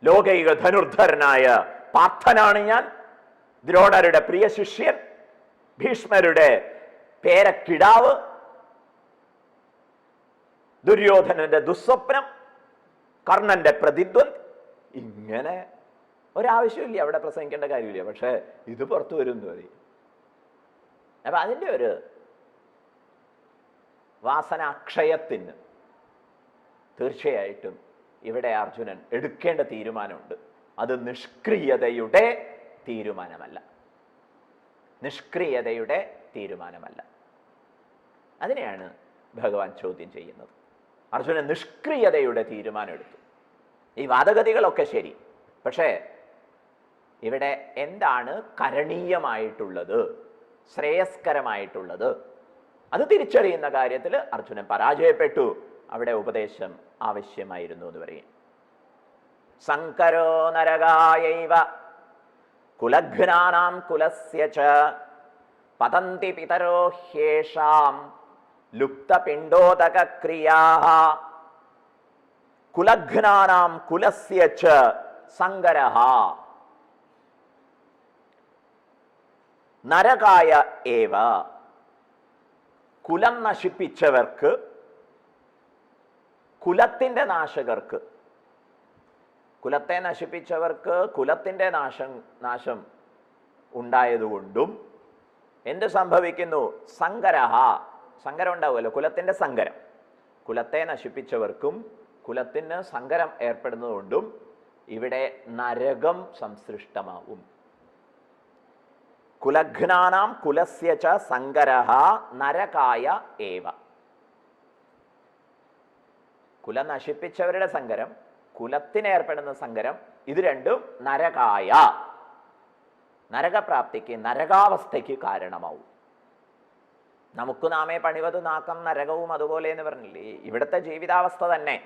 Speaker 1: ലോകൈക ധനുർധരനായ പാർത്ഥനാണ് ഞാൻ, ദ്രോണരുടെ പ്രിയ ശിഷ്യൻ, ഭീഷ്മരുടെ പേരക്കിടാവ്, ദുര്യോധനന്റെ ദുസ്വപ്നം, കർണന്റെ പ്രതിദ്വന്ദ്. ഇങ്ങനെ ഒരാവശ്യമില്ല, അവിടെ പ്രസംഗിക്കേണ്ട കാര്യമില്ല. പക്ഷെ ഇത് പുറത്തു വരുന്നു മതി. അപ്പൊ അതിൻ്റെ ഒരു വാസനാക്ഷയത്തിന് തീർച്ചയായിട്ടും ഇവിടെ അർജുനൻ എടുക്കേണ്ട തീരുമാനമുണ്ട്. അത് നിഷ്ക്രിയതയുടെ തീരുമാനമല്ല, നിഷ്ക്രിയതയുടെ തീരുമാനമല്ല. അതിനെയാണ് ഭഗവാൻ ചോദ്യം ചെയ്യുന്നത്. അർജുനൻ നിഷ്ക്രിയതയുടെ തീരുമാനമെടുത്തു. ഈ വാദഗതികളൊക്കെ ശരി, പക്ഷേ ഇവിടെ എന്താണ് കരണീയമായിട്ടുള്ളത്, ശ്രേയസ്കരമായിട്ടുള്ളത്, അത് തിരിച്ചറിയുന്ന കാര്യത്തിൽ അർജുനൻ പരാജയപ്പെട്ടു. അവിടെ ഉപദേശം ആവശ്യമായിരുന്നു എന്ന് പറയും. സങ്കരോ നരകായൈവ കുലഘ്നാനാം കുലസ്യ ച പതന്തി പിതരോ ഹ്യേഷാം ലുപ്തപിണ്ഡോദക ക്രിയാഃ കുലഘ്നാനാം കുലസ്യ ച സങ്കരഃ നരകായ ഏവ. കുലം നശിപ്പിച്ചവർക്ക്, കുലത്തിൻ്റെ നാശകർക്ക്, കുലത്തെ നശിപ്പിച്ചവർക്ക് കുലത്തിൻ്റെ നാശം ഉണ്ടായതുകൊണ്ടും എന്ത് സംഭവിക്കുന്നു? സങ്കരഹ, സങ്കരം ഉണ്ടാവുമല്ലോ, കുലത്തിൻ്റെ സങ്കരം. കുലത്തെ നശിപ്പിച്ചവർക്കും കുലത്തിന് സങ്കരം ഏർപ്പെടുന്നതുകൊണ്ടും ഇവിടെ നരകം സംസൃഷ്ടമാവും. കുലഘ്നാനാം കുലസ്യ ച സങ്കരഃ നരകായ ഏവ. കുലം നശിപ്പിച്ചവരുടെ സങ്കരം, കുലത്തിനേർപ്പെടുന്ന സങ്കരം, ഇത് രണ്ടും നരകായ, നരകപ്രാപ്തിക്ക്, നരകാവസ്ഥയ്ക്ക് കാരണമാവും. നമുക്ക് നാമേ പണിവത് നാക്കം നരകവും അതുപോലെ എന്ന് പറഞ്ഞില്ലേ, ഇവിടുത്തെ ജീവിതാവസ്ഥ തന്നെ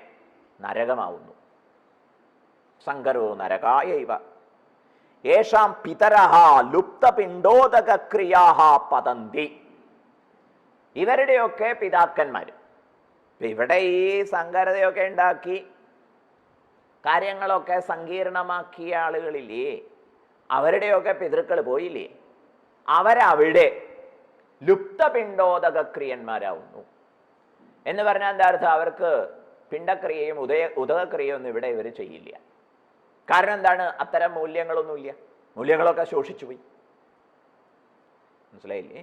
Speaker 1: നരകമാവുന്നു. സങ്കരോ നരകായൈവ യേഷാം പിതരഃ ലുപ്തപിണ്ഡോദക ക്രിയാഃ പതന്തി. ഇവരുടെയൊക്കെ പിതാക്കന്മാർ ഇവിടെ ഈ സങ്കരതയൊക്കെ ഉണ്ടാക്കി കാര്യങ്ങളൊക്കെ സങ്കീർണമാക്കിയ ആളുകളില്ലേ, അവരുടെയൊക്കെ പിതൃക്കൾ പോയില്ലേ, അവരവിടെ ലുപ്തപിണ്ഡോദക ക്രിയന്മാരാവുന്നു. എന്ന് പറഞ്ഞാൽ എന്താ അർത്ഥം? അവർക്ക് പിണ്ടക്രിയയും ഉദകക്രിയയും ഒന്നും ഇവിടെ ഇവർ ചെയ്യില്ല. കാരണം എന്താണ്? അത്തരം മൂല്യങ്ങളൊന്നുമില്ല, മൂല്യങ്ങളൊക്കെ ശോഷിച്ചു പോയി. മനസ്സിലായില്ലേ?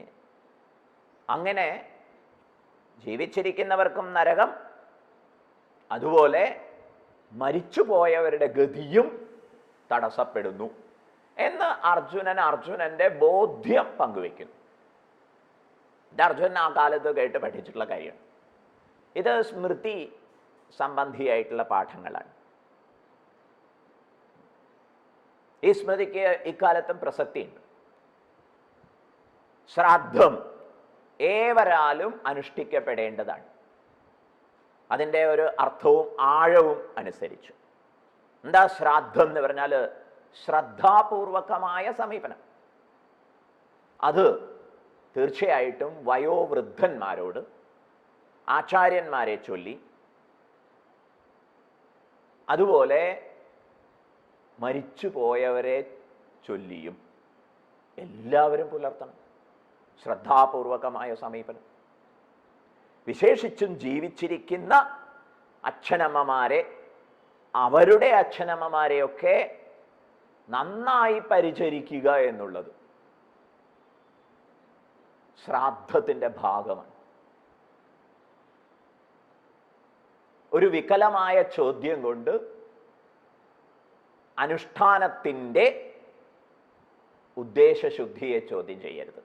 Speaker 1: അങ്ങനെ ജീവിച്ചിരിക്കുന്നവർക്കും നരകം, അതുപോലെ മരിച്ചുപോയവരുടെ ഗതിയും തടസ്സപ്പെടുന്നു എന്ന് അർജുനന്റെ ബോധ്യം പങ്കുവെക്കുന്നു. ഇത് അർജുനൻ ആ കാലത്ത് കേട്ട് പഠിച്ചിട്ടുള്ള കാര്യമാണ്. ഇത് സ്മൃതി സംബന്ധിയായിട്ടുള്ള പാഠങ്ങളാണ്. ഈ സ്മൃതിക്ക് ഇക്കാലത്തും പ്രസക്തിയുണ്ട്. ശ്രാദ്ധം ഏവരാലും അനുഷ്ഠിക്കപ്പെടേണ്ടതാണ്, അതിൻ്റെ ഒരു അർത്ഥവും ആഴവും അനുസരിച്ചു. എന്താ ശ്രാദ്ധം എന്ന് പറഞ്ഞാൽ? ശ്രദ്ധാപൂർവകമായ സമീപനം. അത് തീർച്ചയായിട്ടും വയോവൃദ്ധന്മാരോട്, ആചാര്യന്മാരെ ചൊല്ലി, അതുപോലെ മരിച്ചുപോയവരെ ചൊല്ലിയും എല്ലാവരും പുലർത്തണം ശ്രദ്ധാപൂർവകമായ സമീപനം. വിശേഷിച്ചും ജീവിച്ചിരിക്കുന്ന അച്ഛനമ്മമാരെ, അവരുടെ അച്ഛനമ്മമാരെയൊക്കെ നന്നായി പരിചരിക്കുക എന്നുള്ളത് ശ്രാദ്ധത്തിൻ്റെ ഭാഗമാണ്. ഒരു വികലമായ ചോദ്യം കൊണ്ട് അനുഷ്ഠാനത്തിൻ്റെ ഉദ്ദേശശുദ്ധിയെ ചോദ്യം ചെയ്യരുത്.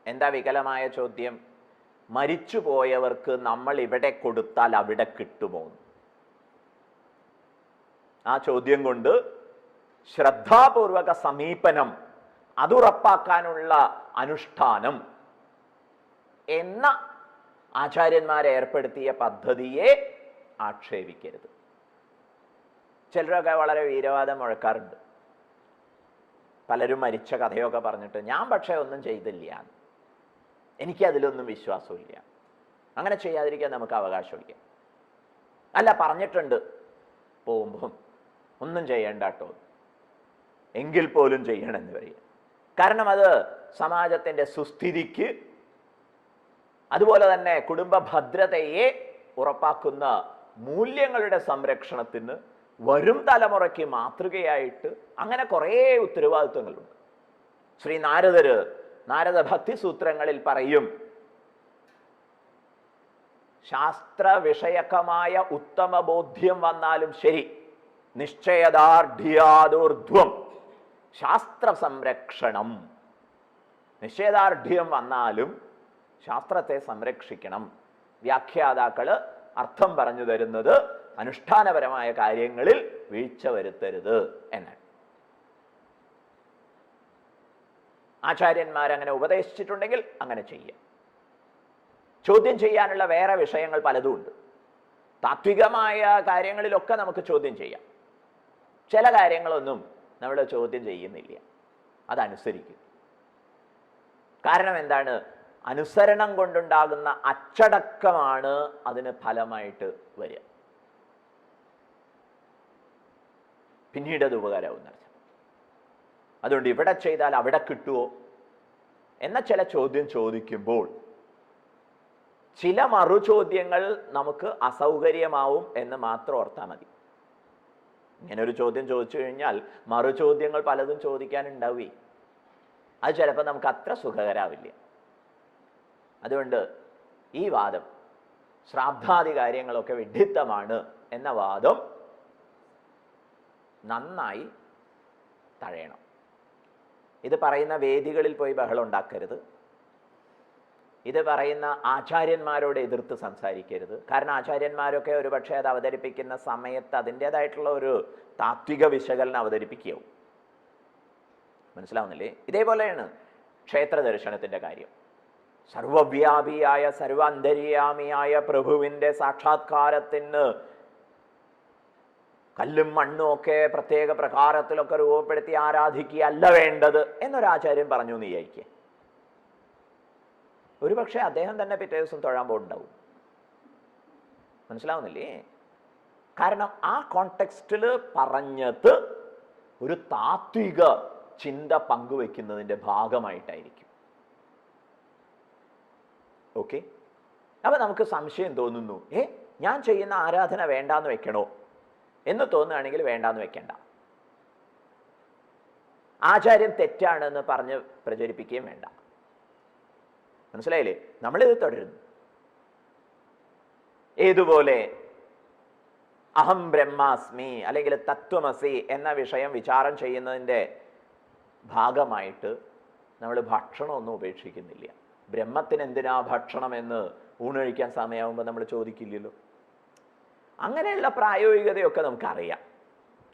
Speaker 1: എന്താ വികലമായ ചോദ്യം? മരിച്ചുപോയവർക്ക് നമ്മൾ ഇവിടെ കൊടുത്താൽ അവിടെ കിട്ടുമോ? ആ ചോദ്യം കൊണ്ട് ശ്രദ്ധാപൂർവക സമീപനം, അതുറപ്പാക്കാനുള്ള അനുഷ്ഠാനം എന്ന ആചാര്യന്മാരെ ഏർപ്പെടുത്തിയ പദ്ധതിയെ ആക്ഷേപിക്കരുത്. ചിലരൊക്കെ വളരെ വീരവാദം മുഴക്കാറുണ്ട്. പലരും മരിച്ച കഥയൊക്കെ പറഞ്ഞിട്ട് ഞാൻ പക്ഷേ ഒന്നും ചെയ്തില്ല, എനിക്കതിലൊന്നും വിശ്വാസമില്ല. അങ്ങനെ ചെയ്യാതിരിക്കാൻ നമുക്ക് അവകാശമില്ല. അല്ല, പറഞ്ഞിട്ടുണ്ട് പോകുമ്പം ഒന്നും ചെയ്യണ്ട കേട്ടോ, എങ്കിൽ പോലും ചെയ്യണമെന്ന് പറയുക. കാരണം അത് സമാജത്തിൻ്റെ സുസ്ഥിതിക്ക്, അതുപോലെ തന്നെ കുടുംബ ഭദ്രതയെ ഉറപ്പാക്കുന്ന മൂല്യങ്ങളുടെ സംരക്ഷണത്തിന്, വരും തലമുറയ്ക്ക് മാതൃകയായിട്ട് അങ്ങനെ കുറേ ഉത്തരവാദിത്വങ്ങളുണ്ട്. ശ്രീ നാരദ ഭക്തി സൂത്രങ്ങളിൽ പറയും, ശാസ്ത്ര വിഷയകമായ ഉത്തമ ബോധ്യം വന്നാലും ശരി, നിശ്ചയദാർഢ്യാദൂർധ്വം ശാസ്ത്ര സംരക്ഷണം. നിശ്ചയദാർഢ്യം വന്നാലും ശാസ്ത്രത്തെ സംരക്ഷിക്കണം. വ്യാഖ്യാതാക്കള് അർത്ഥം പറഞ്ഞു തരുന്നത് അനുഷ്ഠാനപരമായ കാര്യങ്ങളിൽ വീഴ്ച വരുത്തരുത് എന്നാണ്. ആചാര്യന്മാരങ്ങനെ ഉപദേശിച്ചിട്ടുണ്ടെങ്കിൽ അങ്ങനെ ചെയ്യാം. ചോദ്യം ചെയ്യാനുള്ള വേറെ വിഷയങ്ങൾ പലതും ഉണ്ട്. താത്വികമായ കാര്യങ്ങളിലൊക്കെ നമുക്ക് ചോദ്യം ചെയ്യാം. ചില കാര്യങ്ങളൊന്നും നമ്മൾ ചോദ്യം ചെയ്യുന്നില്ല, അതനുസരിക്കും. കാരണം എന്താണ്? അനുസരണം കൊണ്ടുണ്ടാകുന്ന അച്ചടക്കമാണ് അതിന് ഫലമായിട്ട് വരിക. പിന്നീട് അത് ഉപകാരമാവുന്ന. അതുകൊണ്ട് ഇവിടെ ചെയ്താൽ അവിടെ കിട്ടുമോ എന്ന ചില ചോദ്യം ചോദിക്കുമ്പോൾ ചില മറുചോദ്യങ്ങൾ നമുക്ക് അസൗകര്യമാവും എന്ന് മാത്രം ഓർത്താൽ മതി. ഇങ്ങനെ ഒരു ചോദ്യം ചോദിച്ചു കഴിഞ്ഞാൽ മറുചോദ്യങ്ങൾ പലതും ചോദിക്കാനുണ്ടാവുകയും അത് ചിലപ്പോൾ നമുക്ക് അത്ര സുഖകരാവില്ല. അതുകൊണ്ട് ഈ വാദം ശ്രാദ്ധാദി കാര്യങ്ങളൊക്കെ വിഡ്ഢിത്തമാണ് എന്ന വാദം നന്നായി തഴയണം. ഇത് പറയുന്ന വേദികളിൽ പോയി ബഹളം ഉണ്ടാക്കരുത്. ഇത് പറയുന്ന ആചാര്യന്മാരോട് എതിർത്ത് സംസാരിക്കരുത്. കാരണം ആചാര്യന്മാരൊക്കെ ഒരുപക്ഷെ അത് അവതരിപ്പിക്കുന്ന സമയത്ത് അതിൻ്റെതായിട്ടുള്ള ഒരു താത്വിക വിശകലനം അവതരിപ്പിക്കുകയാവും. മനസ്സിലാവുന്നില്ലേ? ഇതേപോലെയാണ് ക്ഷേത്ര ദർശനത്തിൻ്റെ കാര്യം. സർവവ്യാപിയായ സർവാന്തര്യാമിയായ പ്രഭുവിൻ്റെ സാക്ഷാത്കാരത്തിന് കല്ലും മണ്ണും ഒക്കെ പ്രത്യേക പ്രകാരത്തിലൊക്കെ രൂപപ്പെടുത്തി ആരാധിക്കുകയല്ല വേണ്ടത് എന്നൊരാചാര്യൻ പറഞ്ഞു എന്ന് വിചാരിക്കുക. ഒരുപക്ഷെ അദ്ദേഹം തന്നെ പിറ്റേ ദിവസം തൊഴാൻ പോകുന്നുണ്ടാവും. മനസ്സിലാവുന്നില്ലേ? കാരണം ആ കോണ്ടെക്സ്റ്റിൽ പറഞ്ഞത് ഒരു താത്വിക ചിന്ത പങ്കുവെക്കുന്നതിൻ്റെ ഭാഗമായിട്ടായിരിക്കും. ഓക്കെ, അപ്പൊ നമുക്ക് സംശയം തോന്നുന്നു, ഞാൻ ചെയ്യുന്ന ആരാധന വേണ്ടാന്ന് വെക്കണോ എന്ന് തോന്നുകയാണെങ്കിൽ വേണ്ടാന്ന് വെക്കണ്ട. ആചാര്യം തെറ്റാണെന്ന് പറഞ്ഞ് പ്രചരിപ്പിക്കുകയും വേണ്ട. മനസ്സിലായില്ലേ? നമ്മളിത് തുടരുന്നു. ഏതുപോലെ അഹം ബ്രഹ്മാസ്മി അല്ലെങ്കിൽ തത്വമസി എന്ന വിഷയം വിചാരം ചെയ്യുന്നതിൻ്റെ ഭാഗമായിട്ട് നമ്മൾ ഭക്ഷണമൊന്നും ഉപേക്ഷിക്കുന്നില്ല. ബ്രഹ്മത്തിന് എന്തിനാ ഭക്ഷണം എന്ന് ഊണൊഴിക്കാൻ സമയമാകുമ്പോൾ നമ്മൾ ചോദിക്കില്ലല്ലോ. അങ്ങനെയുള്ള പ്രായോഗികതയൊക്കെ നമുക്കറിയാം.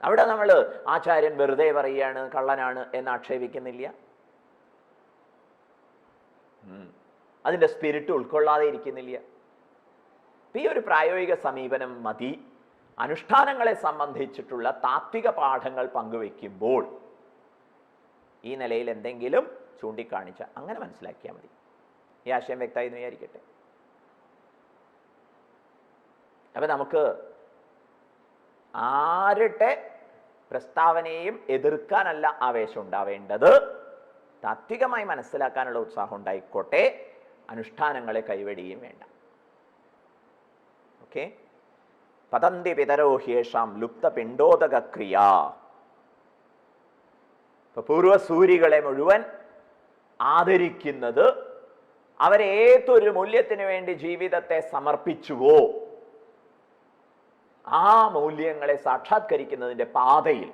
Speaker 1: അവിടെ നമ്മൾ ആചാര്യൻ വെറുതെ പറയുകയാണ്, കള്ളനാണ് എന്ന് ആക്ഷേപിക്കുന്നില്ല. അതിൻ്റെ സ്പിരിറ്റ് ഉൾക്കൊള്ളാതെ ഇരിക്കുന്നില്ല. ഈ ഒരു പ്രായോഗിക സമീപനം മതി. അനുഷ്ഠാനങ്ങളെ സംബന്ധിച്ചിട്ടുള്ള താത്വിക പാഠങ്ങൾ പങ്കുവെക്കുമ്പോൾ ഈ നിലയിൽ എന്തെങ്കിലും ചൂണ്ടിക്കാണിച്ച അങ്ങനെ മനസ്സിലാക്കിയാൽ മതി. ഈ ആശയം വ്യക്തമായി എന്ന് വിചാരിക്കട്ടെ. അപ്പം നമുക്ക് ആരുടെ പ്രസ്താവനയും എതിർക്കാനല്ല ആവേശം ഉണ്ടാവേണ്ടത്, താത്വികമായി മനസ്സിലാക്കാനുള്ള ഉത്സാഹം ഉണ്ടായിക്കോട്ടെ. അനുഷ്ഠാനങ്ങളെ കൈവെടിയും വേണ്ട. ഓക്കെ. പതന്തി പിതരോ ഹ്യേഷാം ലുപ്ത പിണ്ടോദക ക്രിയ. പൂർവസൂരികളെ മുഴുവൻ ആദരിക്കുന്നത് അവരേതൊരു മൂല്യത്തിന് വേണ്ടി ജീവിതത്തെ സമർപ്പിച്ചുവോ ആ മൂല്യങ്ങളെ സാക്ഷാത്കരിക്കുന്നതിൻ്റെ പാതയിൽ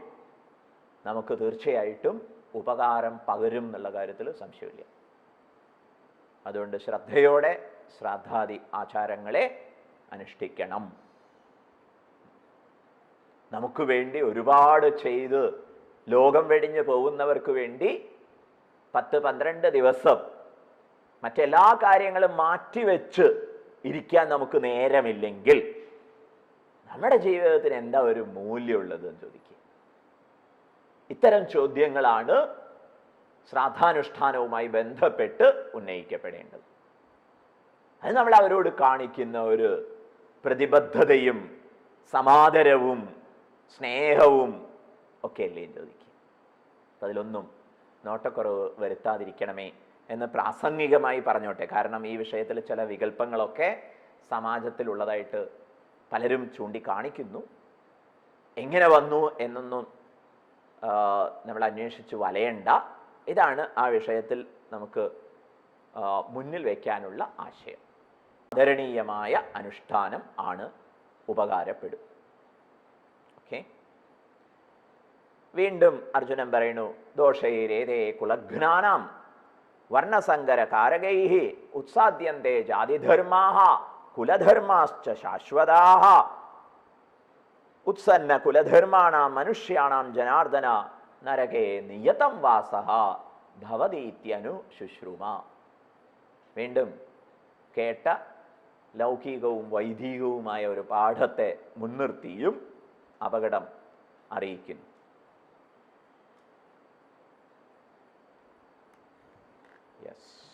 Speaker 1: നമുക്ക് തീർച്ചയായിട്ടും ഉപകാരം പകരും എന്നുള്ള കാര്യത്തിൽ സംശയമില്ല. അതുകൊണ്ട് ശ്രദ്ധയോടെ ശ്രാദ്ധാദി ആചാരങ്ങളെ അനുഷ്ഠിക്കണം. നമുക്ക് വേണ്ടി ഒരുപാട് ചെയ്ത് ലോകം വെടിഞ്ഞു പോകുന്നവർക്ക് വേണ്ടി 10-12 ദിവസം മറ്റെല്ലാ കാര്യങ്ങളും മാറ്റിവെച്ച് ഇരിക്കാൻ നമുക്ക് നേരമില്ലെങ്കിൽ നമ്മുടെ ജീവിതത്തിന് എന്താ ഒരു മൂല്യമുള്ളത് എന്ന് ചോദിക്കുക. ഇത്തരം ചോദ്യങ്ങളാണ് ശ്രാദ്ധാനുഷ്ഠാനവുമായി ബന്ധപ്പെട്ട് ഉന്നയിക്കപ്പെടേണ്ടത്. അത് നമ്മൾ അവരോട് കാണിക്കുന്ന ഒരു പ്രതിബദ്ധതയും സമാദരവും സ്നേഹവും ഒക്കെ അല്ലേ ചോദിക്കുക. അപ്പം അതിലൊന്നും നോട്ടക്കുറവ് വരുത്താതിരിക്കണമേ എന്ന് പ്രാസംഗികമായി പറഞ്ഞോട്ടെ. കാരണം ഈ വിഷയത്തിൽ ചില വികല്പങ്ങളൊക്കെ സമാജത്തിലുള്ളതായിട്ട് പലരും ചൂണ്ടിക്കാണിക്കുന്നു. എങ്ങനെ വന്നു എന്നൊന്നും നമ്മൾ അന്വേഷിച്ച് വലയണ്ട. ഇതാണ് ആ വിഷയത്തിൽ നമുക്ക് മുന്നിൽ വയ്ക്കാനുള്ള ആശയം. ആദരണീയമായ അനുഷ്ഠാനം ആണ്, ഉപകാരപ്പെടും. ഓക്കെ. വീണ്ടും അർജുനൻ പറയുന്നു, ദോഷൈരേതേ കുലഘ്നാനാം വർണ്ണസങ്കര കാരകൈഹി ഉത്സാദ്യന്തേ ജാതിധർമാഹ കുലധർമാശ്ച ശാശ്വതാഃ ഉത്സന്ന കുലധർമാണാം മനുഷ്യാണാം ജനാർദ്ദന നരകേ നിയതം വാസഃ ഭവതീത്യനു ശുശ്രുമ. വീണ്ടും കേട്ട ലൗകികവും വൈദികവുമായ ഒരു പാഠത്തെ മുൻനിർത്തിയും അപകടം അറിയിക്കുന്നു. യെസ്.